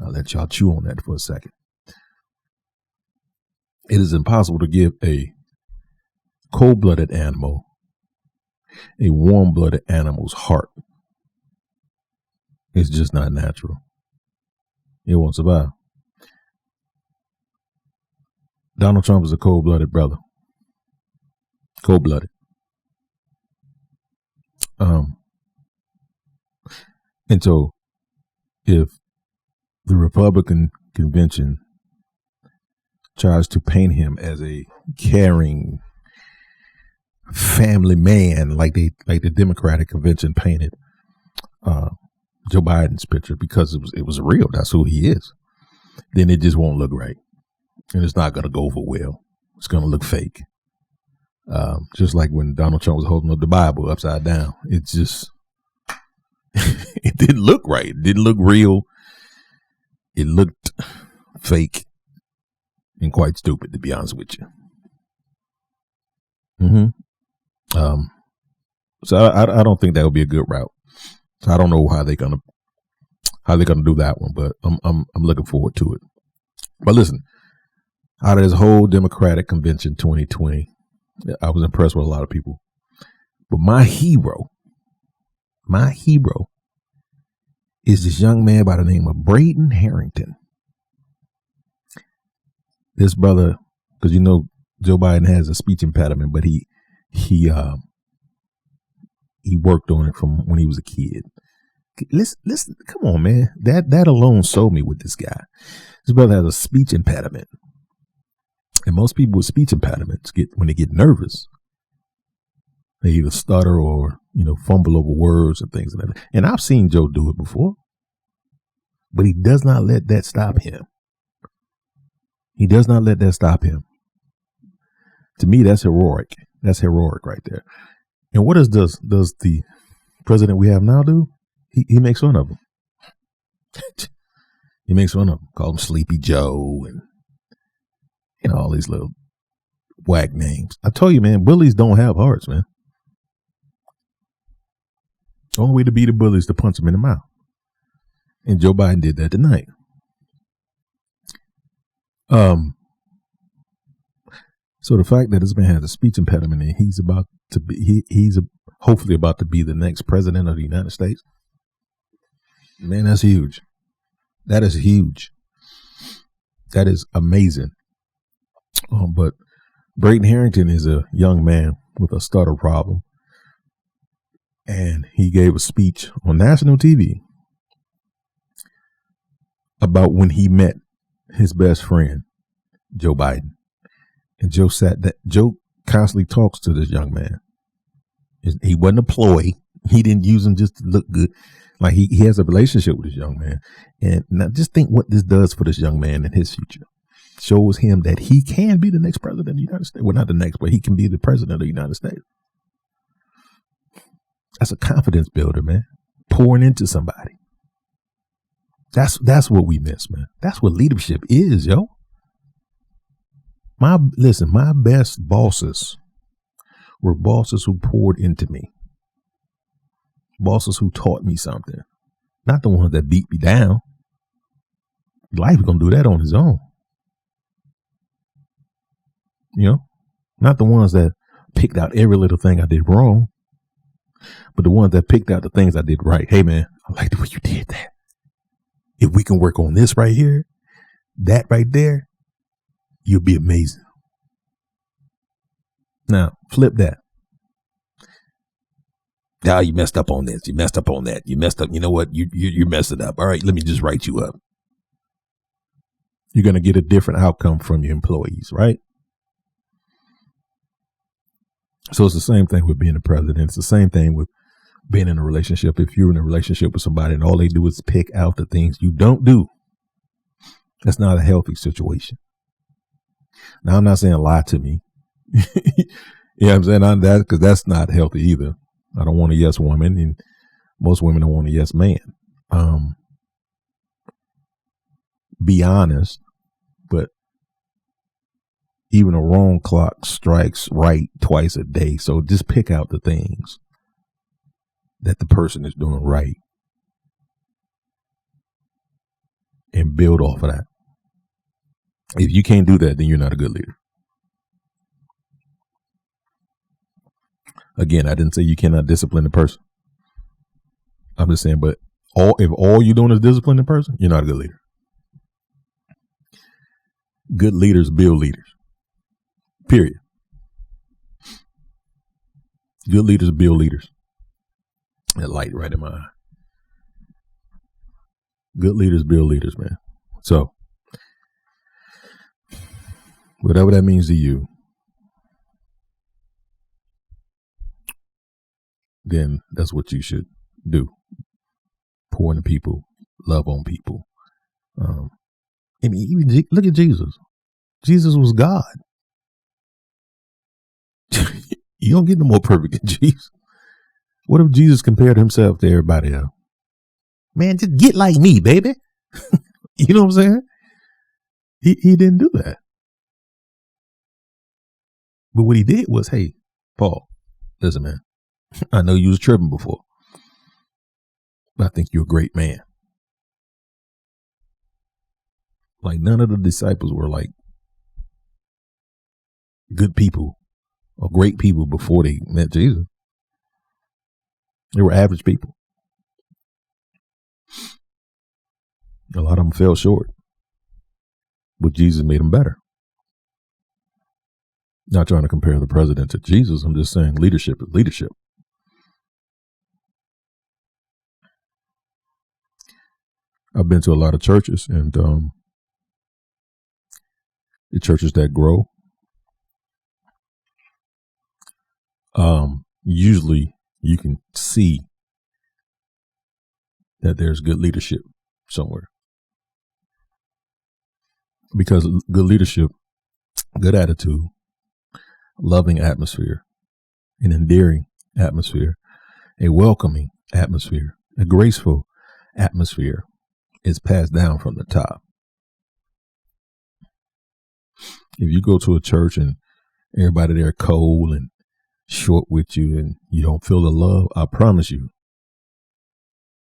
I'll let y'all chew on that for a second. It is impossible to give a cold-blooded animal a warm-blooded animal's heart. It's just not natural. It won't survive. Donald Trump is a cold-blooded brother. Cold-blooded. And so if the Republican convention tries to paint him as a caring family man, like the Democratic convention painted Joe Biden's picture, because it was real, that's who he is, then it just won't look right, and it's not going to go over well. It's going to look fake. Just like when Donald Trump was holding up the Bible upside down, it's just it didn't look right. It didn't look real. It looked fake and quite stupid, to be honest with you. So I don't think that would be a good route. So I don't know how they're gonna do that one, but I'm looking forward to it. But listen, out of this whole Democratic convention 2020, I was impressed with a lot of people. But my hero is this young man by the name of Braden Harrington. This brother, because Joe Biden has a speech impediment, but he worked on it from when he was a kid. Listen, come on, man. That alone sold me with this guy. This brother has a speech impediment. And most people with speech impediments when they get nervous, they either stutter or, fumble over words and things like that. And I've seen Joe do it before, but he does not let that stop him. He does not let that stop him. To me, that's heroic. That's heroic right there. And what does the president we have now do? He makes fun of him. He makes fun of him. Call him Sleepy Joe and all these little whack names. I tell you, man, bullies don't have hearts, man. The only way to beat a bully is to punch him in the mouth. And Joe Biden did that tonight. So the fact that this man has a speech impediment and he's hopefully about to be the next president of the United States, man, that's huge. That is huge. That is amazing. But Braden Harrington is a young man with a stutter problem. And he gave a speech on national TV about when he met his best friend, Joe Biden. And Joe constantly talks to this young man. He wasn't a ploy. He didn't use him just to look good. Like he has a relationship with this young man. And now just think what this does for this young man in his future. Shows him that he can be the next president of the United States. Well, not the next, but he can be the president of the United States. That's a confidence builder, man. Pouring into somebody. That's what we miss, man. That's what leadership is, yo. My best bosses were bosses who poured into me. Bosses who taught me something. Not the ones that beat me down. Life is going to do that on his own. Not the ones that picked out every little thing I did wrong, but the ones that picked out the things I did right. Hey, man, I like the way you did that. If we can work on this right here, that right there, you'll be amazing. Now, flip that. Now you messed up on this. You messed up on that. You messed up. You know what? You messed it up. All right, let me just write you up. You're going to get a different outcome from your employees, right? So it's the same thing with being a president. It's the same thing with being in a relationship. If you're in a relationship with somebody and all they do is pick out the things you don't do, that's not a healthy situation. Now, I'm not saying lie to me. You know what I'm saying? On that, because that's not healthy either. I don't want a yes woman, and most women don't want a yes man. Be honest, but even a wrong clock strikes right twice a day. So just pick out the things that the person is doing right and build off of that. If you can't do that, then you're not a good leader. Again, I didn't say you cannot discipline a person. I'm just saying, but if all you're doing is disciplining a person, you're not a good leader. Good leaders build leaders. Period. Good leaders build leaders. That light right in my eye. Good leaders build leaders, man. So whatever that means to you, then that's what you should do. Pour into people, love on people. And even look at Jesus. Jesus was God. You don't get no more perfect than Jesus. What if Jesus compared himself to everybody else? Man, just get like me, baby. You know what I'm saying? He didn't do that. But what he did was, hey, Paul, listen, man, I know you was tripping before, but I think you're a great man. Like, none of the disciples were like good people or great people before they met Jesus. They were average people. A lot of them fell short, but Jesus made them better. Not trying to compare the president to Jesus. I'm just saying leadership is leadership. I've been to a lot of churches, and the churches that grow, usually you can see that there's good leadership somewhere. Because good leadership, good attitude, loving atmosphere, an endearing atmosphere, a welcoming atmosphere, a graceful atmosphere is passed down from the top. If you go to a church and everybody there cold and short with you and you don't feel the love, I promise you,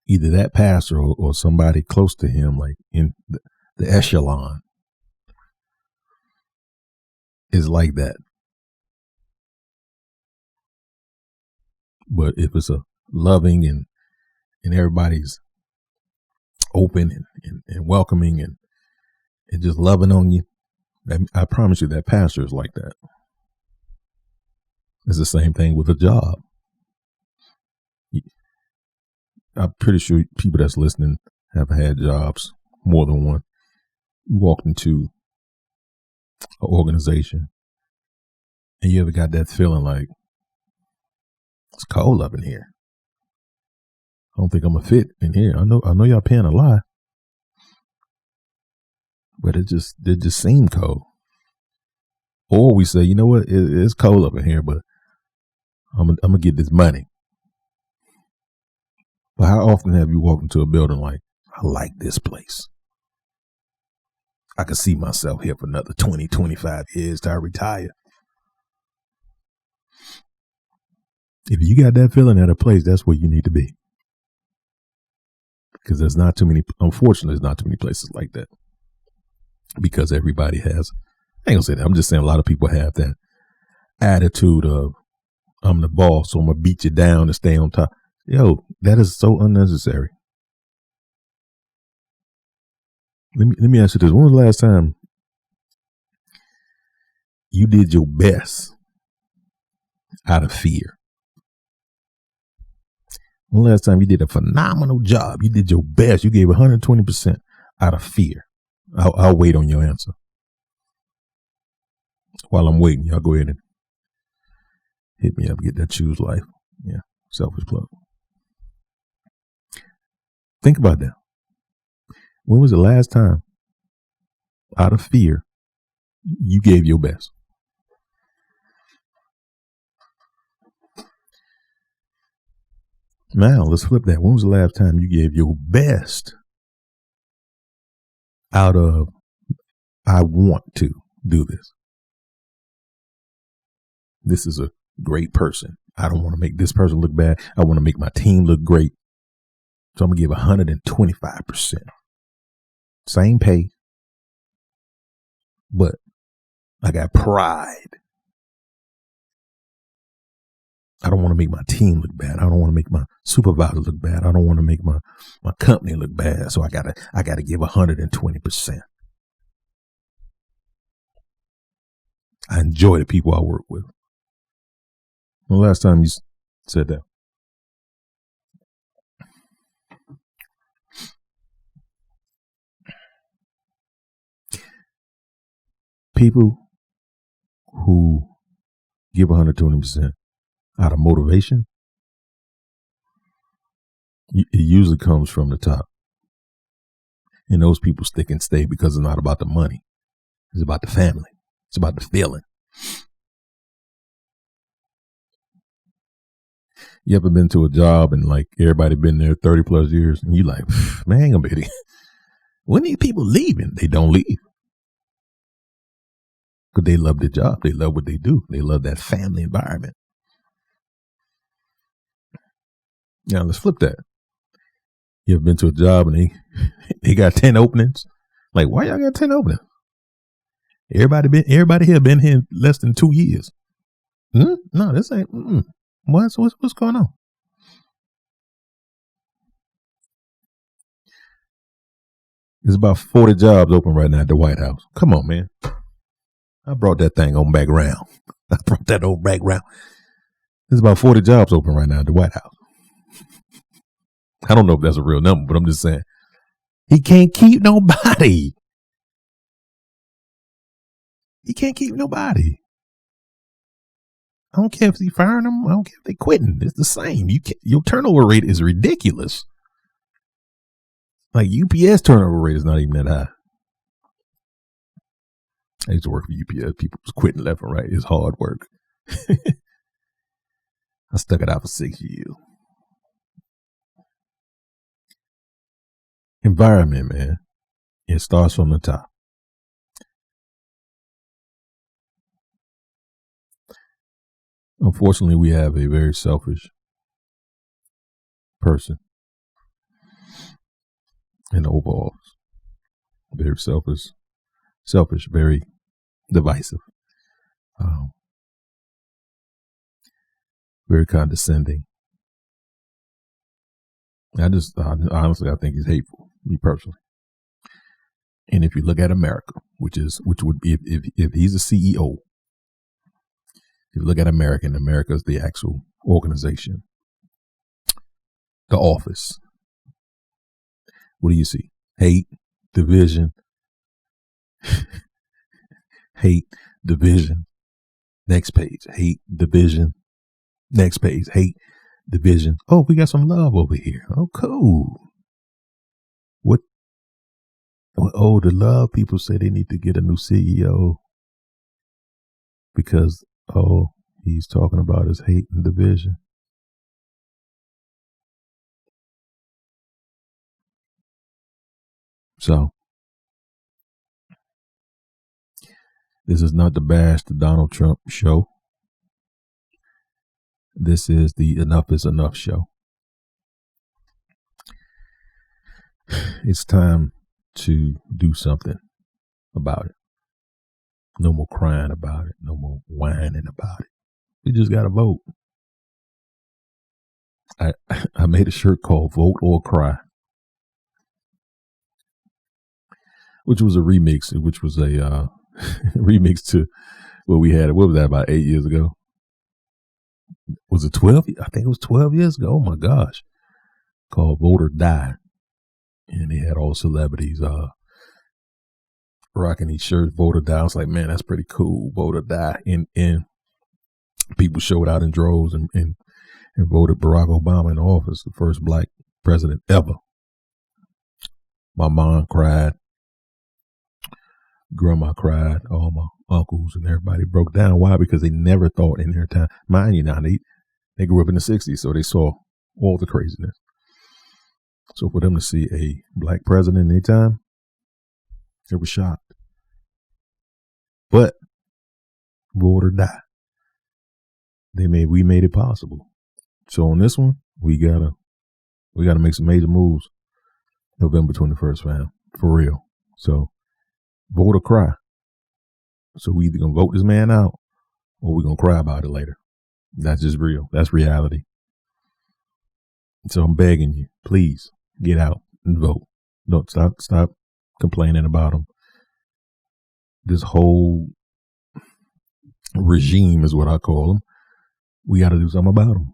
either that pastor or somebody close to him, like in the echelon, is like that. But if it's a loving and everybody's open and welcoming and just loving on you, I promise you that pastor is like that. It's the same thing with a job. I'm pretty sure people that's listening have had jobs, more than one. You walked into an organization and you ever got that feeling like, it's cold up in here. I don't think I'm a fit in here. I know y'all paying a lot, but it just seemed cold. Or we say, you know what, it's cold up in here, but I'm gonna get this money. But how often have you walked into a building like, I like this place. I could see myself here for another 20, 25 years till I retire. If you got that feeling at a place, that's where you need to be. Because there's not too many, unfortunately, there's not too many places like that. Because everybody has, I ain't gonna say that, I'm just saying a lot of people have that attitude of, I'm the boss, so I'm gonna beat you down and stay on top. Yo, that is so unnecessary. Let me ask you this. When was the last time you did your best out of fear? When the last time you did a phenomenal job, you did your best, you gave 120% out of fear? I'll wait on your answer. While I'm waiting, y'all go ahead and hit me up, get that Choose Life. Yeah, selfish plug. Think about that. When was the last time, out of fear, you gave your best? Now, let's flip that. When was the last time you gave your best out of, I want to do this? This is a great person. I don't want to make this person look bad. I want to make my team look great. So I'm going to give 125%. Same pay, but I got pride. I don't want to make my team look bad. I don't want to make my supervisor look bad. I don't want to make my company look bad. So I gotta give 120%. I enjoy the people I work with. When the last time you said that? People who give 120% out of motivation, it usually comes from the top. And those people stick and stay because it's not about the money. It's about the family. It's about the feeling. You ever been to a job and like everybody been there 30 plus years and you like, man, hang on, baby. When these people leaving, they don't leave. Because they love their job. They love what they do. They love that family environment. Now let's flip that. You ever been to a job and they got 10 openings? Like, why y'all got 10 openings? Everybody here been here less than 2 years. No, this ain't. What's going on? There's about 40 jobs open right now at the White House. Come on, man. I brought that thing on back round. There's about 40 jobs open right now at the White House. I don't know if that's a real number, but I'm just saying. He can't keep nobody. He can't keep nobody. I don't care if he firing them. I don't care if they quitting. It's the same. Your turnover rate is ridiculous. Like UPS turnover rate is not even that high. I used to work for UPS. People was quitting left and right. It's hard work. I stuck it out for 6 years. Environment, man. It starts from the top. Unfortunately, we have a very selfish person in the Oval Office. Very selfish, very divisive, very condescending. Honestly, I think he's hateful, me personally. And if you look at America, which would be if he's a CEO, if you look at America, and America is the actual organization, the office. What do you see? Hate, division, hate, division. Next page, hate, division. Next page, hate, division. Oh, we got some love over here. Oh, cool. What? Oh, the love people say they need to get a new CEO because, he's talking about his hate and division. So, this is not the Bash the Donald Trump show. This is the Enough is Enough show. It's time to do something about it. No more crying about it. No more whining about it. We just got to vote. I made a shirt called Vote or Cry, which was a remix, which was a remix to what we had. What was that, about 8 years ago? Was it 12? I think it was 12 years ago. Oh my gosh. Called Vote or Die. And they had all celebrities rocking these shirts, Vote or Die. I was like, man, that's pretty cool. Vote or Die. And people showed out in droves and voted Barack Obama in office, the first black president ever. My mom cried. Grandma cried. All my uncles and everybody broke down. Why? Because they never thought in their time. Mind you, now they grew up in the 60s, so they saw all the craziness. So for them to see a black president in their time, they were shocked. But Vote or Die. We made it possible. So on this one, we gotta make some major moves. November 21st, fam. For real. So vote or cry. So we either gonna vote this man out or we're gonna cry about it later. That's just real. That's reality. So I'm begging you, please get out and vote. Don't stop complaining about them. This whole regime is what I call them. We got to do something about them.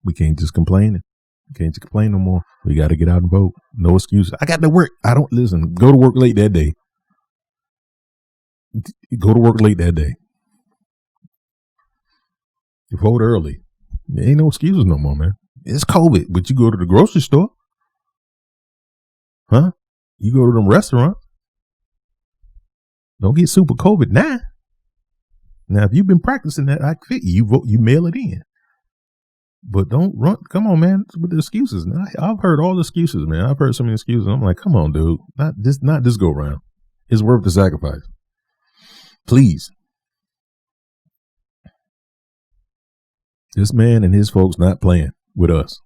We can't just complain. We can't just complain no more. We got to get out and vote. No excuses. I got to work. I don't listen. Go to work late that day. You go to work late that day. You vote early. There ain't no excuses no more, man. It's COVID, but you go to the grocery store. Huh? You go to them restaurants. Don't get super COVID now. Now, if you've been practicing that, I fit you vote, you mail it in. But don't run. Come on, man, with the excuses. Now, I've heard all the excuses, man. I've heard so many excuses. I'm like, come on, dude. Not this go round. It's worth the sacrifice. Please. This man and his folks not playing with us.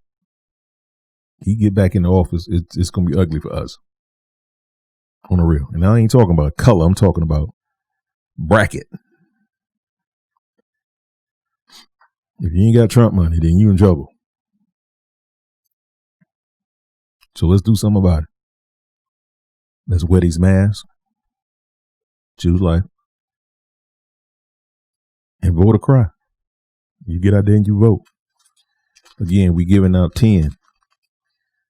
He get back in the office, it's going to be ugly for us. On the real. And I ain't talking about color. I'm talking about bracket. If you ain't got Trump money, then you in trouble. So let's do something about it. Let's wear these masks. Choose life. And vote or cry. You get out there and you vote. Again, we giving out 10.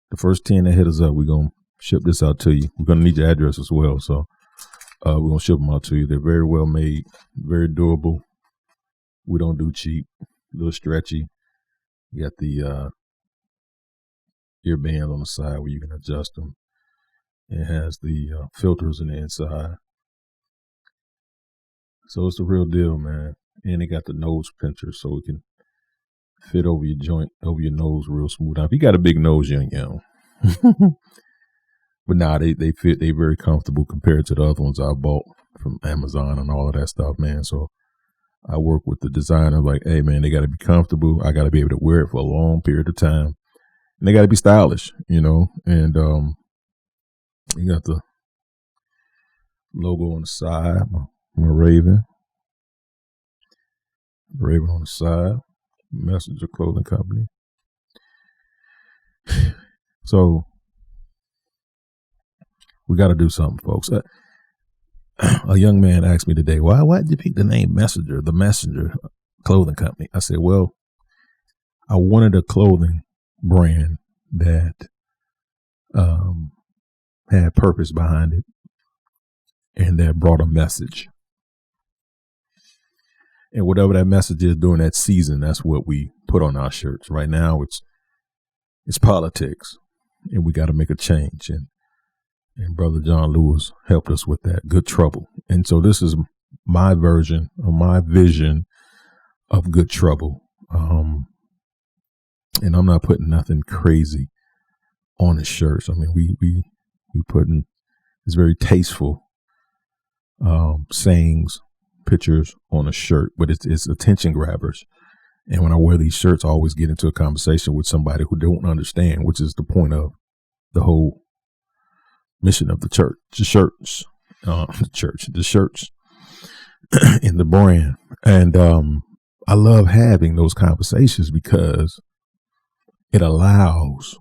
The first 10 that hit us up, we're going to ship this out to you. We're going to need your address as well. So we're going to ship them out to you. They're very well made, very durable. We don't do cheap. A little stretchy. You got the ear bands on the side where you can adjust them. It has the filters in the inside. So it's the real deal, man. And it got the nose pincher so it can fit over your joint, over your nose real smooth. Now, if you got a big nose, you ain't young. But nah, they fit. They very comfortable compared to the other ones I bought from Amazon and all of that stuff, man. So I work with the designer like, hey, man, they got to be comfortable. I got to be able to wear it for a long period of time. And they got to be stylish, you know. And you got the logo on the side, my Raven. Raven on the side. Messenger Clothing Company. So we got to do something, folks. A young man asked me today, why did you pick the name Messenger, the Messenger Clothing Company? I said, well, I wanted a clothing brand that had purpose behind it and that brought a message. And whatever that message is during that season, that's what we put on our shirts. Right now, it's politics, and we got to make a change. And Brother John Lewis helped us with that. Good Trouble. And so this is my version or my vision of Good Trouble. And I'm not putting nothing crazy on the shirts. I mean, we putting, it's very tasteful sayings, pictures on a shirt, but it's attention grabbers. And when I wear these shirts, I always get into a conversation with somebody who don't understand, which is the point of the whole mission of the church, the shirts in the brand. And I love having those conversations because it allows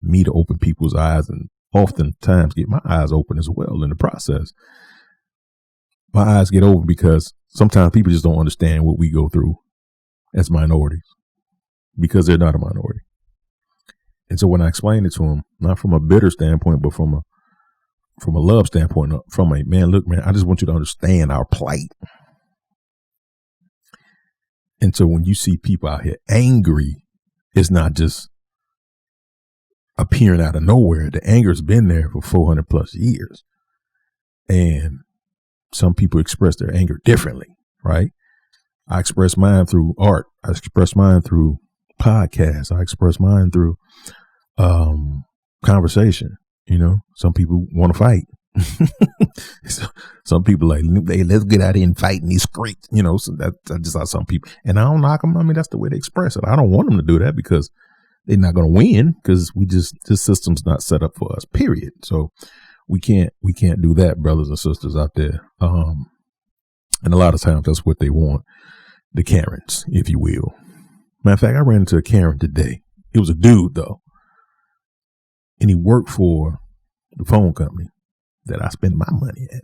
me to open people's eyes and oftentimes get my eyes open as well in the process. My eyes get open because sometimes people just don't understand what we go through as minorities because they're not a minority. And so when I explain it to them, not from a bitter standpoint, but from a love standpoint, from a, man, look, man, I just want you to understand our plight. And so when you see people out here angry, it's not just appearing out of nowhere. The anger's been there for 400 plus years. And some people express their anger differently, right? I express mine through art. I express mine through podcasts. I express mine through conversation. You know, some people want to fight. Some people like, hey, let's get out here and fight in these streets. You know, so that's just how some people, and I don't knock them. I mean, that's the way they express it. I don't want them to do that because they're not going to win because this system's not set up for us, period. So we can't do that, brothers and sisters out there. And a lot of times that's what they want, the Karens, if you will. Matter of fact, I ran into a Karen today. It was a dude though. And he worked for the phone company that I spend my money at.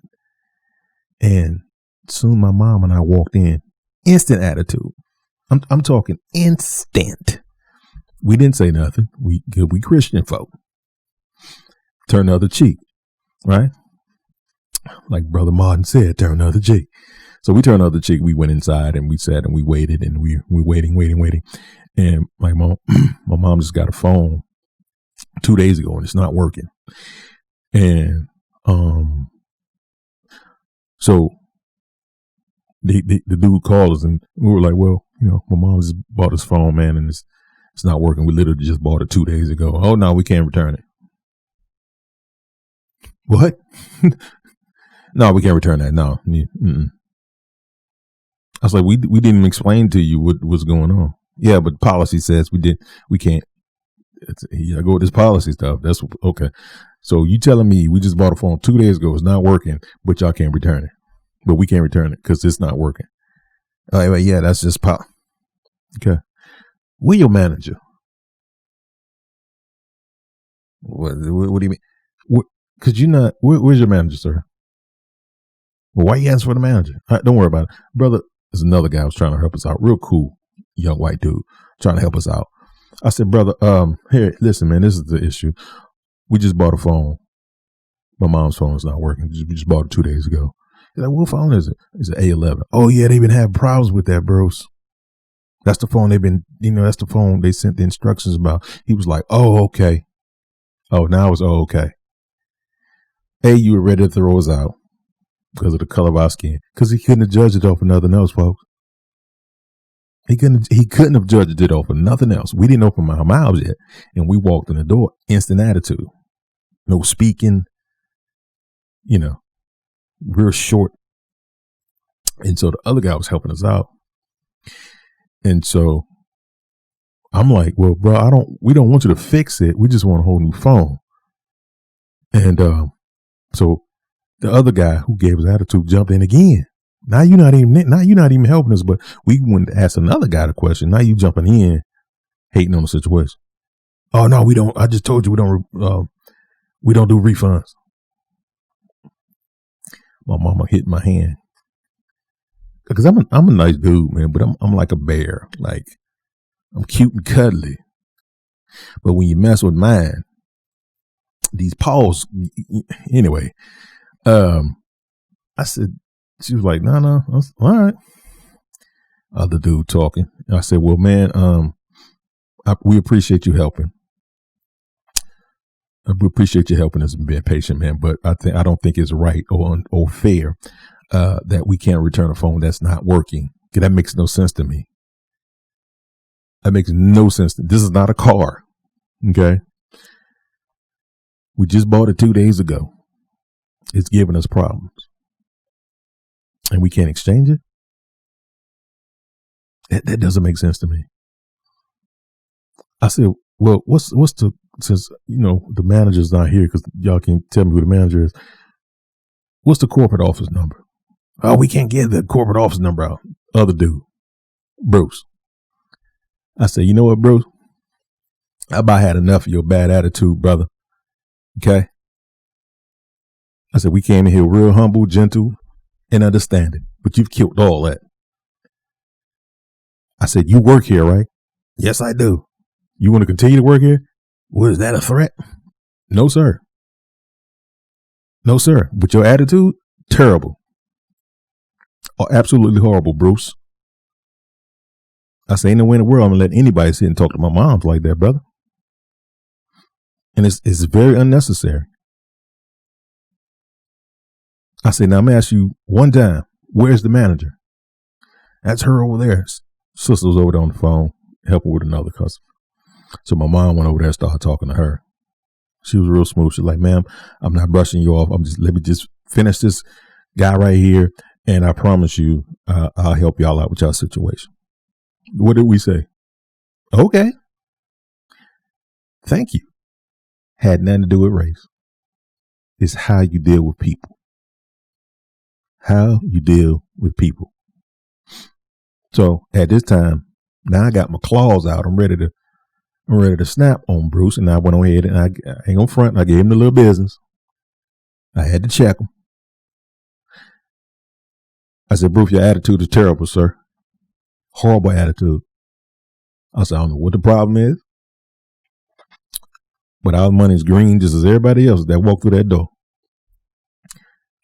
And soon my mom and I walked in, instant attitude. I'm talking instant. We didn't say nothing. We Christian folk. Turn the other cheek. Right? Like Brother Martin said, turn the other cheek. So we turned the other cheek. We went inside and we sat and we waited and we waiting. And my mom just got a phone 2 days ago and it's not working. And so the dude called us and we were like, well, my mom just bought this phone, man, and it's not working. We literally just bought it 2 days ago. Oh no, we can't return it. What? No, we can't return that. No. Mm-mm. I was like, we didn't even explain to you what's going on. Yeah, but policy says we can't. You gotta go with this policy stuff. That's okay. So you telling me we just bought a phone 2 days ago, it's not working, but y'all can't return it. But we can't return it because it's not working. Anyway, yeah, that's just pop. Okay. We're your manager. What do you mean? Because you're not, where's your manager, sir? Well, why you asking for the manager? Right, don't worry about it. Brother, there's another guy who was trying to help us out. Real cool, young white dude trying to help us out. I said, brother, here, listen, man, this is the issue. We just bought a phone. My mom's phone is not working. We just bought it 2 days ago. He's like, what phone is it? It's an A11. Oh, yeah, they've been having problems with that, bros. That's the phone they've been, that's the phone they sent the instructions about. He was like, oh, okay. Oh, now it's okay. You were ready to throw us out because of the color of our skin. Because he couldn't have judged it off of nothing else, folks. He couldn't have judged it off of nothing else. We didn't open our mouths yet. And we walked in the door. Instant attitude. No speaking. Real short. And so the other guy was helping us out. And so I'm like, well, bro, we don't want you to fix it. We just want a whole new phone. And so the other guy who gave us attitude jumped in again. Now you're not even helping us, but we went to ask another guy the question. Now you jumping in, hating on the situation. Oh no, we don't. I just told you we don't do refunds. My mama hit my hand because I'm a nice dude, man, but I'm like a bear. Like I'm cute and cuddly, but when you mess with mine, these paws. Anyway, I said. She was like, no. I was, all right. Other dude talking. I said, well, man, we appreciate you helping. We appreciate you helping us and being patient, man. But I don't think it's right or fair that we can't return a phone that's not working. That makes no sense to me. That makes no sense. This is not a car. Okay. We just bought it 2 days ago. It's giving us problems. And we can't exchange it? That doesn't make sense to me. I said, well, since, the manager's not here because y'all can't tell me who the manager is. What's the corporate office number? Oh, we can't get the corporate office number out. Other dude, Bruce. I said, you know what, Bruce? I about had enough of your bad attitude, brother. Okay? I said, we came in here real humble, gentle, and understanding, but you've killed all that. I said, you work here, right? Yes, I do. You want to continue to work here? What, is that a threat? No, sir. No, sir. But your attitude, terrible. Oh, absolutely horrible, Bruce. I say, ain't no way in the world I'm going to let anybody sit and talk to my moms like that, brother. And it's very unnecessary. I said, now I'm going to ask you one time, where's the manager? That's her over there. Sister was over there on the phone, helping with another customer. So my mom went over there and started talking to her. She was real smooth. She's like, ma'am, I'm not brushing you off. Let me just finish this guy right here. And I promise you, I'll help y'all out with y'all situation. What did we say? Okay. Thank you. Had nothing to do with race. It's how you deal with people. How you deal with people. So at this time, now I got my claws out. I'm ready to snap on Bruce. And I went on ahead and I ain't gonna front. I gave him the little business. I had to check him. I said, Bruce, your attitude is terrible, sir. Horrible attitude. I said, I don't know what the problem is, but our money's green just as everybody else that walked through that door.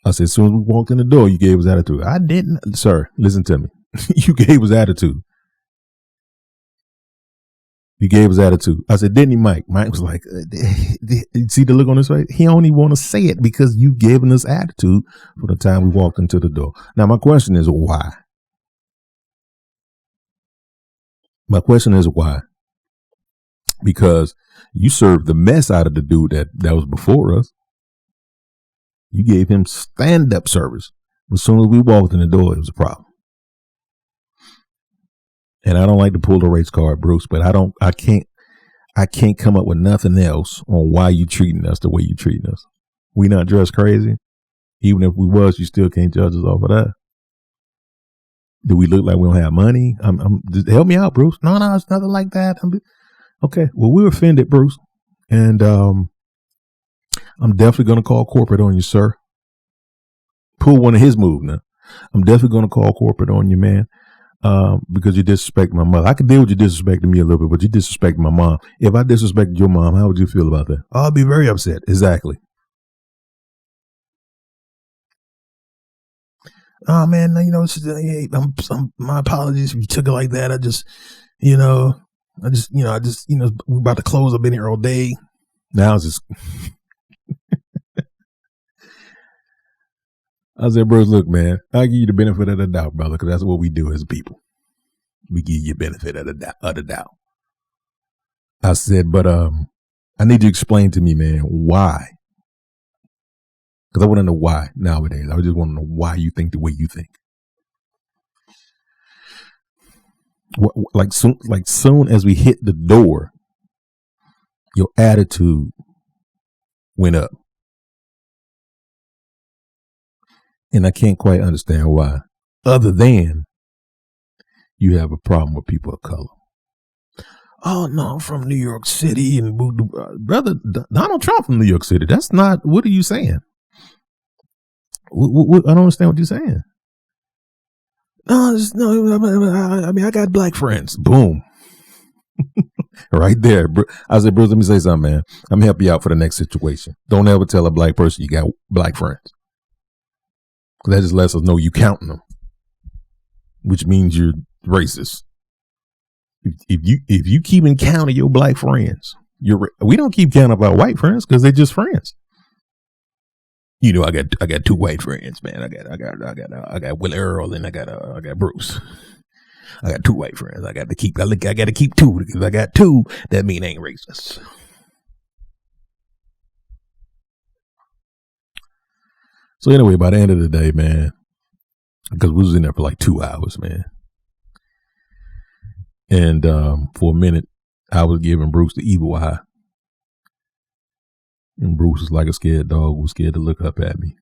I said, as soon as we walked in the door, you gave us attitude. I didn't, sir. Listen to me. You gave us attitude. You gave us attitude. I said, didn't he, Mike? Mike was like, see the look on his face? He only want to say it because you given us attitude for the time we walked into the door. Now, my question is why? My question is why? Because you served the mess out of the dude that was before us. You gave him stand-up service. As soon as we walked in the door, it was a problem. And I don't like to pull the race card, Bruce, but I can't come up with nothing else on why you treating us the way you treating us. We not dressed crazy. Even if we was, you still can't judge us off of that. Do we look like we don't have money? Just help me out, Bruce. No, it's nothing like that. Okay. Well, we're offended, Bruce. And I'm definitely going to call corporate on you, sir. Pull one of his moves now. I'm definitely going to call corporate on you, man, because you disrespect my mother. I could deal with you disrespecting me a little bit, but you disrespect my mom. If I disrespected your mom, how would you feel about that? I'll be very upset. Exactly. Oh, man, my apologies if you took it like that. We're about to close. I've been here all day. Now it's just... I said, Bruce, look, man, I'll give you the benefit of the doubt, brother, because that's what we do as people. We give you benefit of the doubt. I said, but I need you to explain to me, man, why? Because I want to know why nowadays. I just want to know why you think the way you think. Like soon as we hit the door, your attitude went up. And I can't quite understand why, other than you have a problem with people of color. Oh, no, I'm from New York City. And brother, Donald Trump from New York City. That's not, what are you saying? I don't understand what you're saying. I got black friends. Boom. Right there. I said, Bruce, let me say something, man. I'm going to help you out for the next situation. Don't ever tell a black person you got black friends. That just lets us know you counting them, which means you're racist. If you keep counting your black friends, we don't keep counting about white friends because they're just friends. You know, I got two white friends, man. I got Willie Earl and I got Bruce. I got two white friends. I got to keep two because I got two. That mean I ain't racist. So anyway, by the end of the day, man, because we was in there for like 2 hours, man. And for a minute, I was giving Bruce the evil eye. And Bruce was like a scared dog, was scared to look up at me.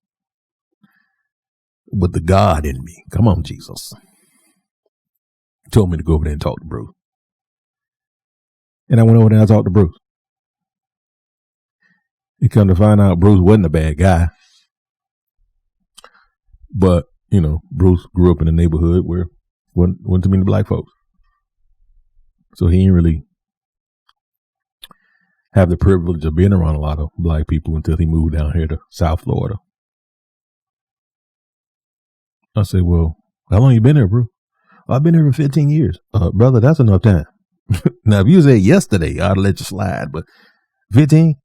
But the God in me, come on, Jesus, told me to go over there and talk to Bruce. And I went over there and I talked to Bruce. He come to find out Bruce wasn't a bad guy. But, you know, Bruce grew up in a neighborhood where wasn't too many black folks. So he didn't really have the privilege of being around a lot of black people until he moved down here to South Florida. I said, well, how long you been here, bro? I've been here for 15 years. Brother, that's enough time. Now, if you said yesterday, I'd let you slide. But 15?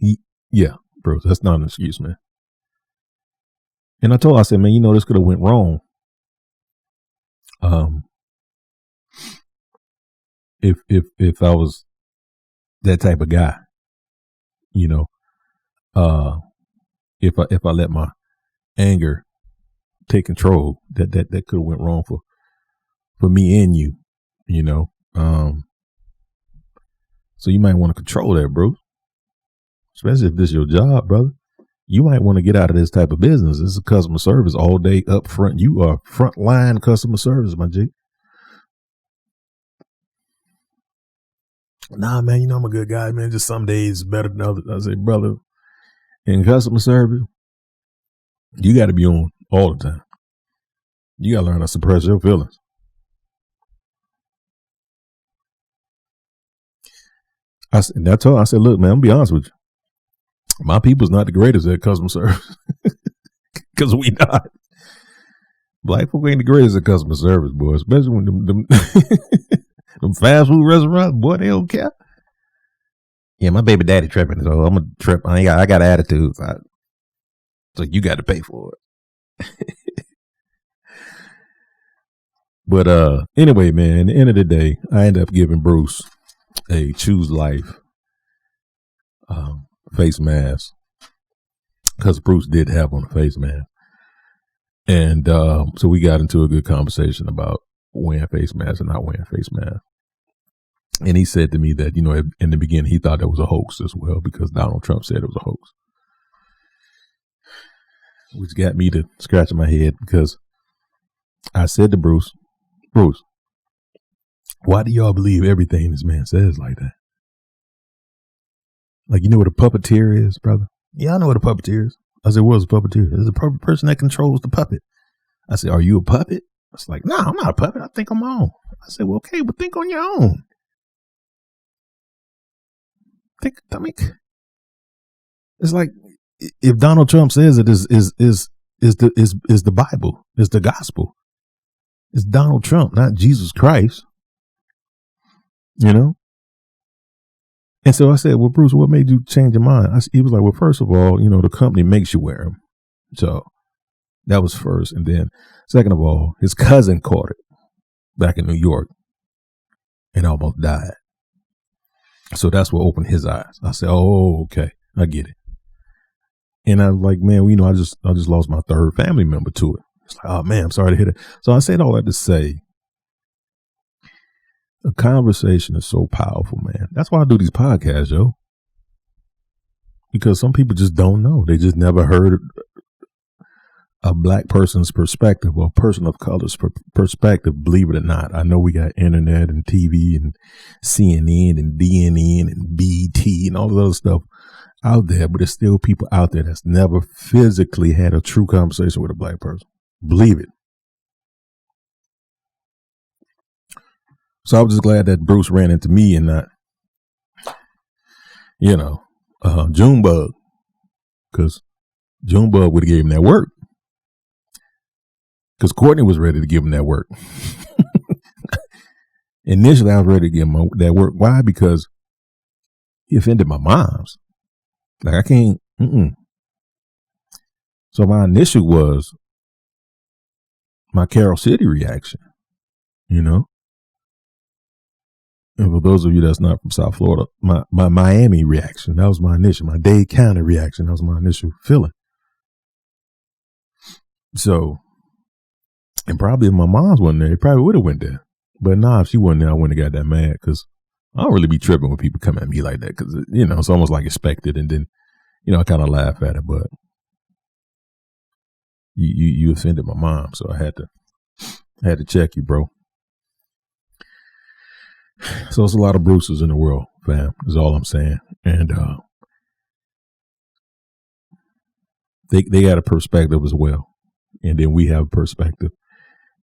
Yeah, bro, that's not an excuse, man. And I said, man, you know, this could have went wrong. If I was that type of guy, you know, if I let my anger take control, that could have went wrong for me and you, you know. So you might want to control that, bro. Especially if this is your job, brother. You might want to get out of this type of business. This is customer service all day up front. You are frontline customer service, my G. Nah, man, you know I'm a good guy, man. Just some days better than others. I say, brother, in customer service, you got to be on all the time. You got to learn how to suppress your feelings. I said, look, man, I'm gonna be honest with you. My people's not the greatest at customer service. Because we not. Black folk ain't the greatest at customer service, boy. Especially when them fast food restaurants, boy, they don't care. Yeah, my baby daddy tripping, so I'm gonna trip. I got attitude, so you got to pay for it. But anyway, man, at the end of the day, I ended up giving Bruce a Choose Life face mask because Bruce did have on a face mask. And so we got into a good conversation about wearing face masks and not wearing face masks. And he said to me that, you know, in the beginning, he thought that was a hoax as well because Donald Trump said it was a hoax. Which got me to scratching my head because I said to Bruce, why do y'all believe everything this man says like that? Like, you know what a puppeteer is, brother? Yeah, I know what a puppeteer is. I said, what's a puppeteer? It's a person that controls the puppet. I said, are you a puppet? It's like, no, I'm not a puppet. I think on my own. I said, well, okay, but think on your own. It's like if Donald Trump says it is the Bible, is the gospel. It's Donald Trump, not Jesus Christ. You know? And so I said, well, Bruce, what made you change your mind? He was like, well, first of all, you know, the company makes you wear them. So that was first. And then second of all, his cousin caught it back in New York and almost died. So that's what opened his eyes. I said, oh, okay, I get it. And I was like, man, you know, I just lost my third family member to it. It's like, oh man, I'm sorry to hear that. So I said all that to say, a conversation is so powerful, man. That's why I do these podcasts, yo. Because some people just don't know. They just never heard a black person's perspective or a person of color's perspective, believe it or not. I know we got internet and TV and CNN and DNN and BT and all of other stuff out there, but there's still people out there that's never physically had a true conversation with a black person. Believe it. So I was just glad that Bruce ran into me and not, you know, Junebug, because Junebug would have gave him that work. Because Courtney was ready to give him that work. Initially, I was ready to give him that work. Why? Because he offended my moms. Like, I can't. So my initial was my Carol City reaction, you know. And for those of you that's not from South Florida, my Miami reaction, that was my initial. My Dade County reaction, that was my initial feeling. So, and probably if my mom's wasn't there, he probably would have went there. But nah, if she wasn't there, I wouldn't have got that mad because I don't really be tripping when people come at me like that because, you know, it's almost like expected. And then, you know, I kind of laugh at it, but you offended my mom. So I had to check you, bro. So it's a lot of Bruces in the world, fam, is all I'm saying. And they got a perspective as well. And then we have a perspective.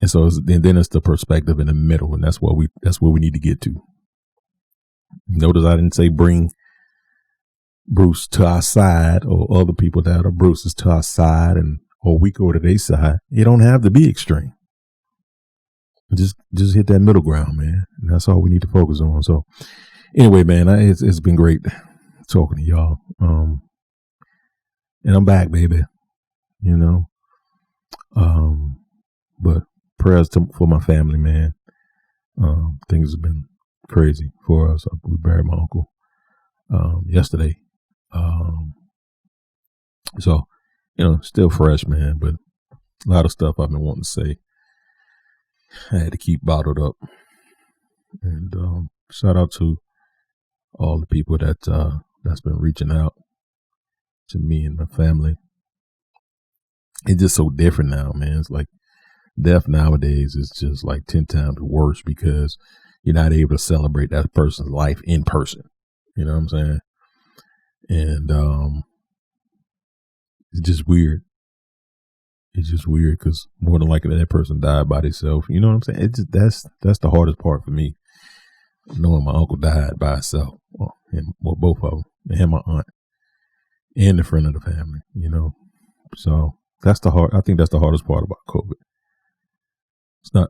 And so then it's the perspective in the middle. And that's where we need to get to. Notice I didn't say bring Bruce to our side or other people that are Bruce's to our side or we go to their side. You don't have to be extreme. Just hit that middle ground, man. And that's all we need to focus on. So anyway, man, it's been great talking to y'all. And I'm back, baby. You know. But prayers for my family, man. Things have been crazy for us. We buried my uncle yesterday. So, you know, still fresh, man, but a lot of stuff I've been wanting to say. I had to keep bottled up. And shout out to all the people that's been reaching out to me and my family. It's just so different now, man. It's like death nowadays is just like 10 times worse because you're not able to celebrate that person's life in person. You know what I'm saying? And it's just weird. It's just weird because more than likely that person died by themselves. You know what I'm saying? It's just, that's the hardest part for me. Knowing my uncle died by himself. Well, both of them. And my aunt. And the friend of the family, you know. So I think that's the hardest part about COVID. It's not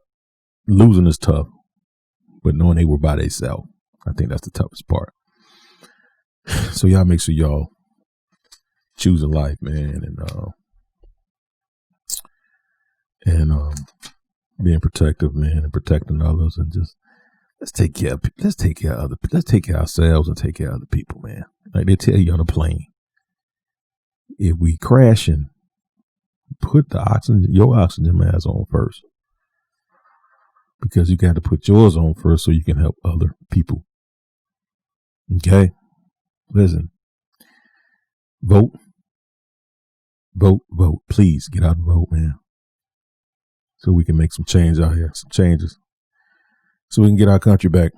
losing is tough, but knowing they were by themselves, I think that's the toughest part. So y'all make sure y'all choosing life, man, and being protective, man, and protecting others, and just let's take care of ourselves and take care of other people, man. Like they tell you on the plane, if we crashing, put your oxygen mask on first, because you got to put yours on first so you can help other people. Okay, listen, vote. Please get out and vote, man, so we can make some change out here, some changes, so we can get our country back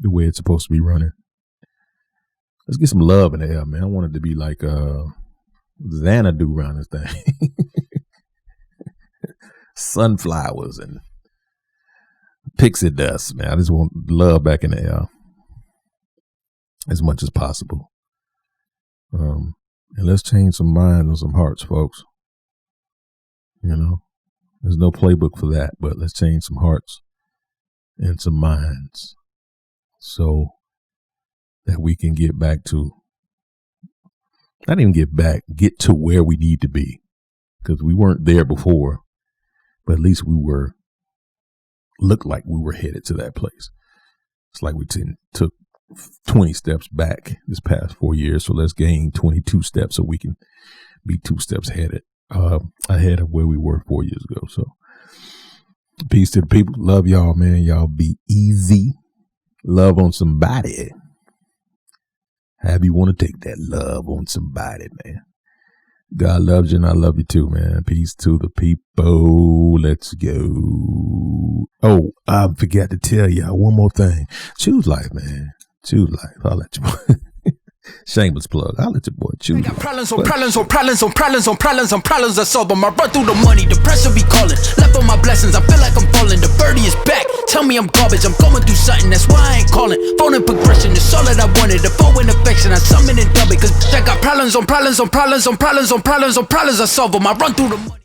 the way it's supposed to be running. Let's get some love in the air, man. I want it to be like Xanadu around this thing. Sunflowers and pixie dust, man. I just want love back in the air as much as possible. And let's change some minds and some hearts, folks. You know, there's no playbook for that, but let's change some hearts and some minds so that we can get back to, not even get to where we need to be, because we weren't there before, but at least looked like we were headed to that place. It's like we took 20 steps back this past 4 years, so let's gain 22 steps so we can be 2 steps ahead of where we were 4 years ago. So peace to the people. Love y'all, man. Y'all be easy. Love on somebody. However you want to take that love on somebody, man. God loves you and I love you too, man. Peace to the people. Let's go. Oh, I forgot to tell y'all one more thing. Choose life, man. Choose life. I'll let you. Shameless plug. I'll let your boy choose. I got problems on problems I solve them. I run through the money, the pressure be calling. Left on my blessings, I feel like I'm falling. The birdie is back. Tell me I'm garbage, I'm going through something, that's why I ain't calling. Phone and progression is all that I wanted. The phone and affection, I summon and dub it. Cause I got problems on problems I solve them. I run through the money.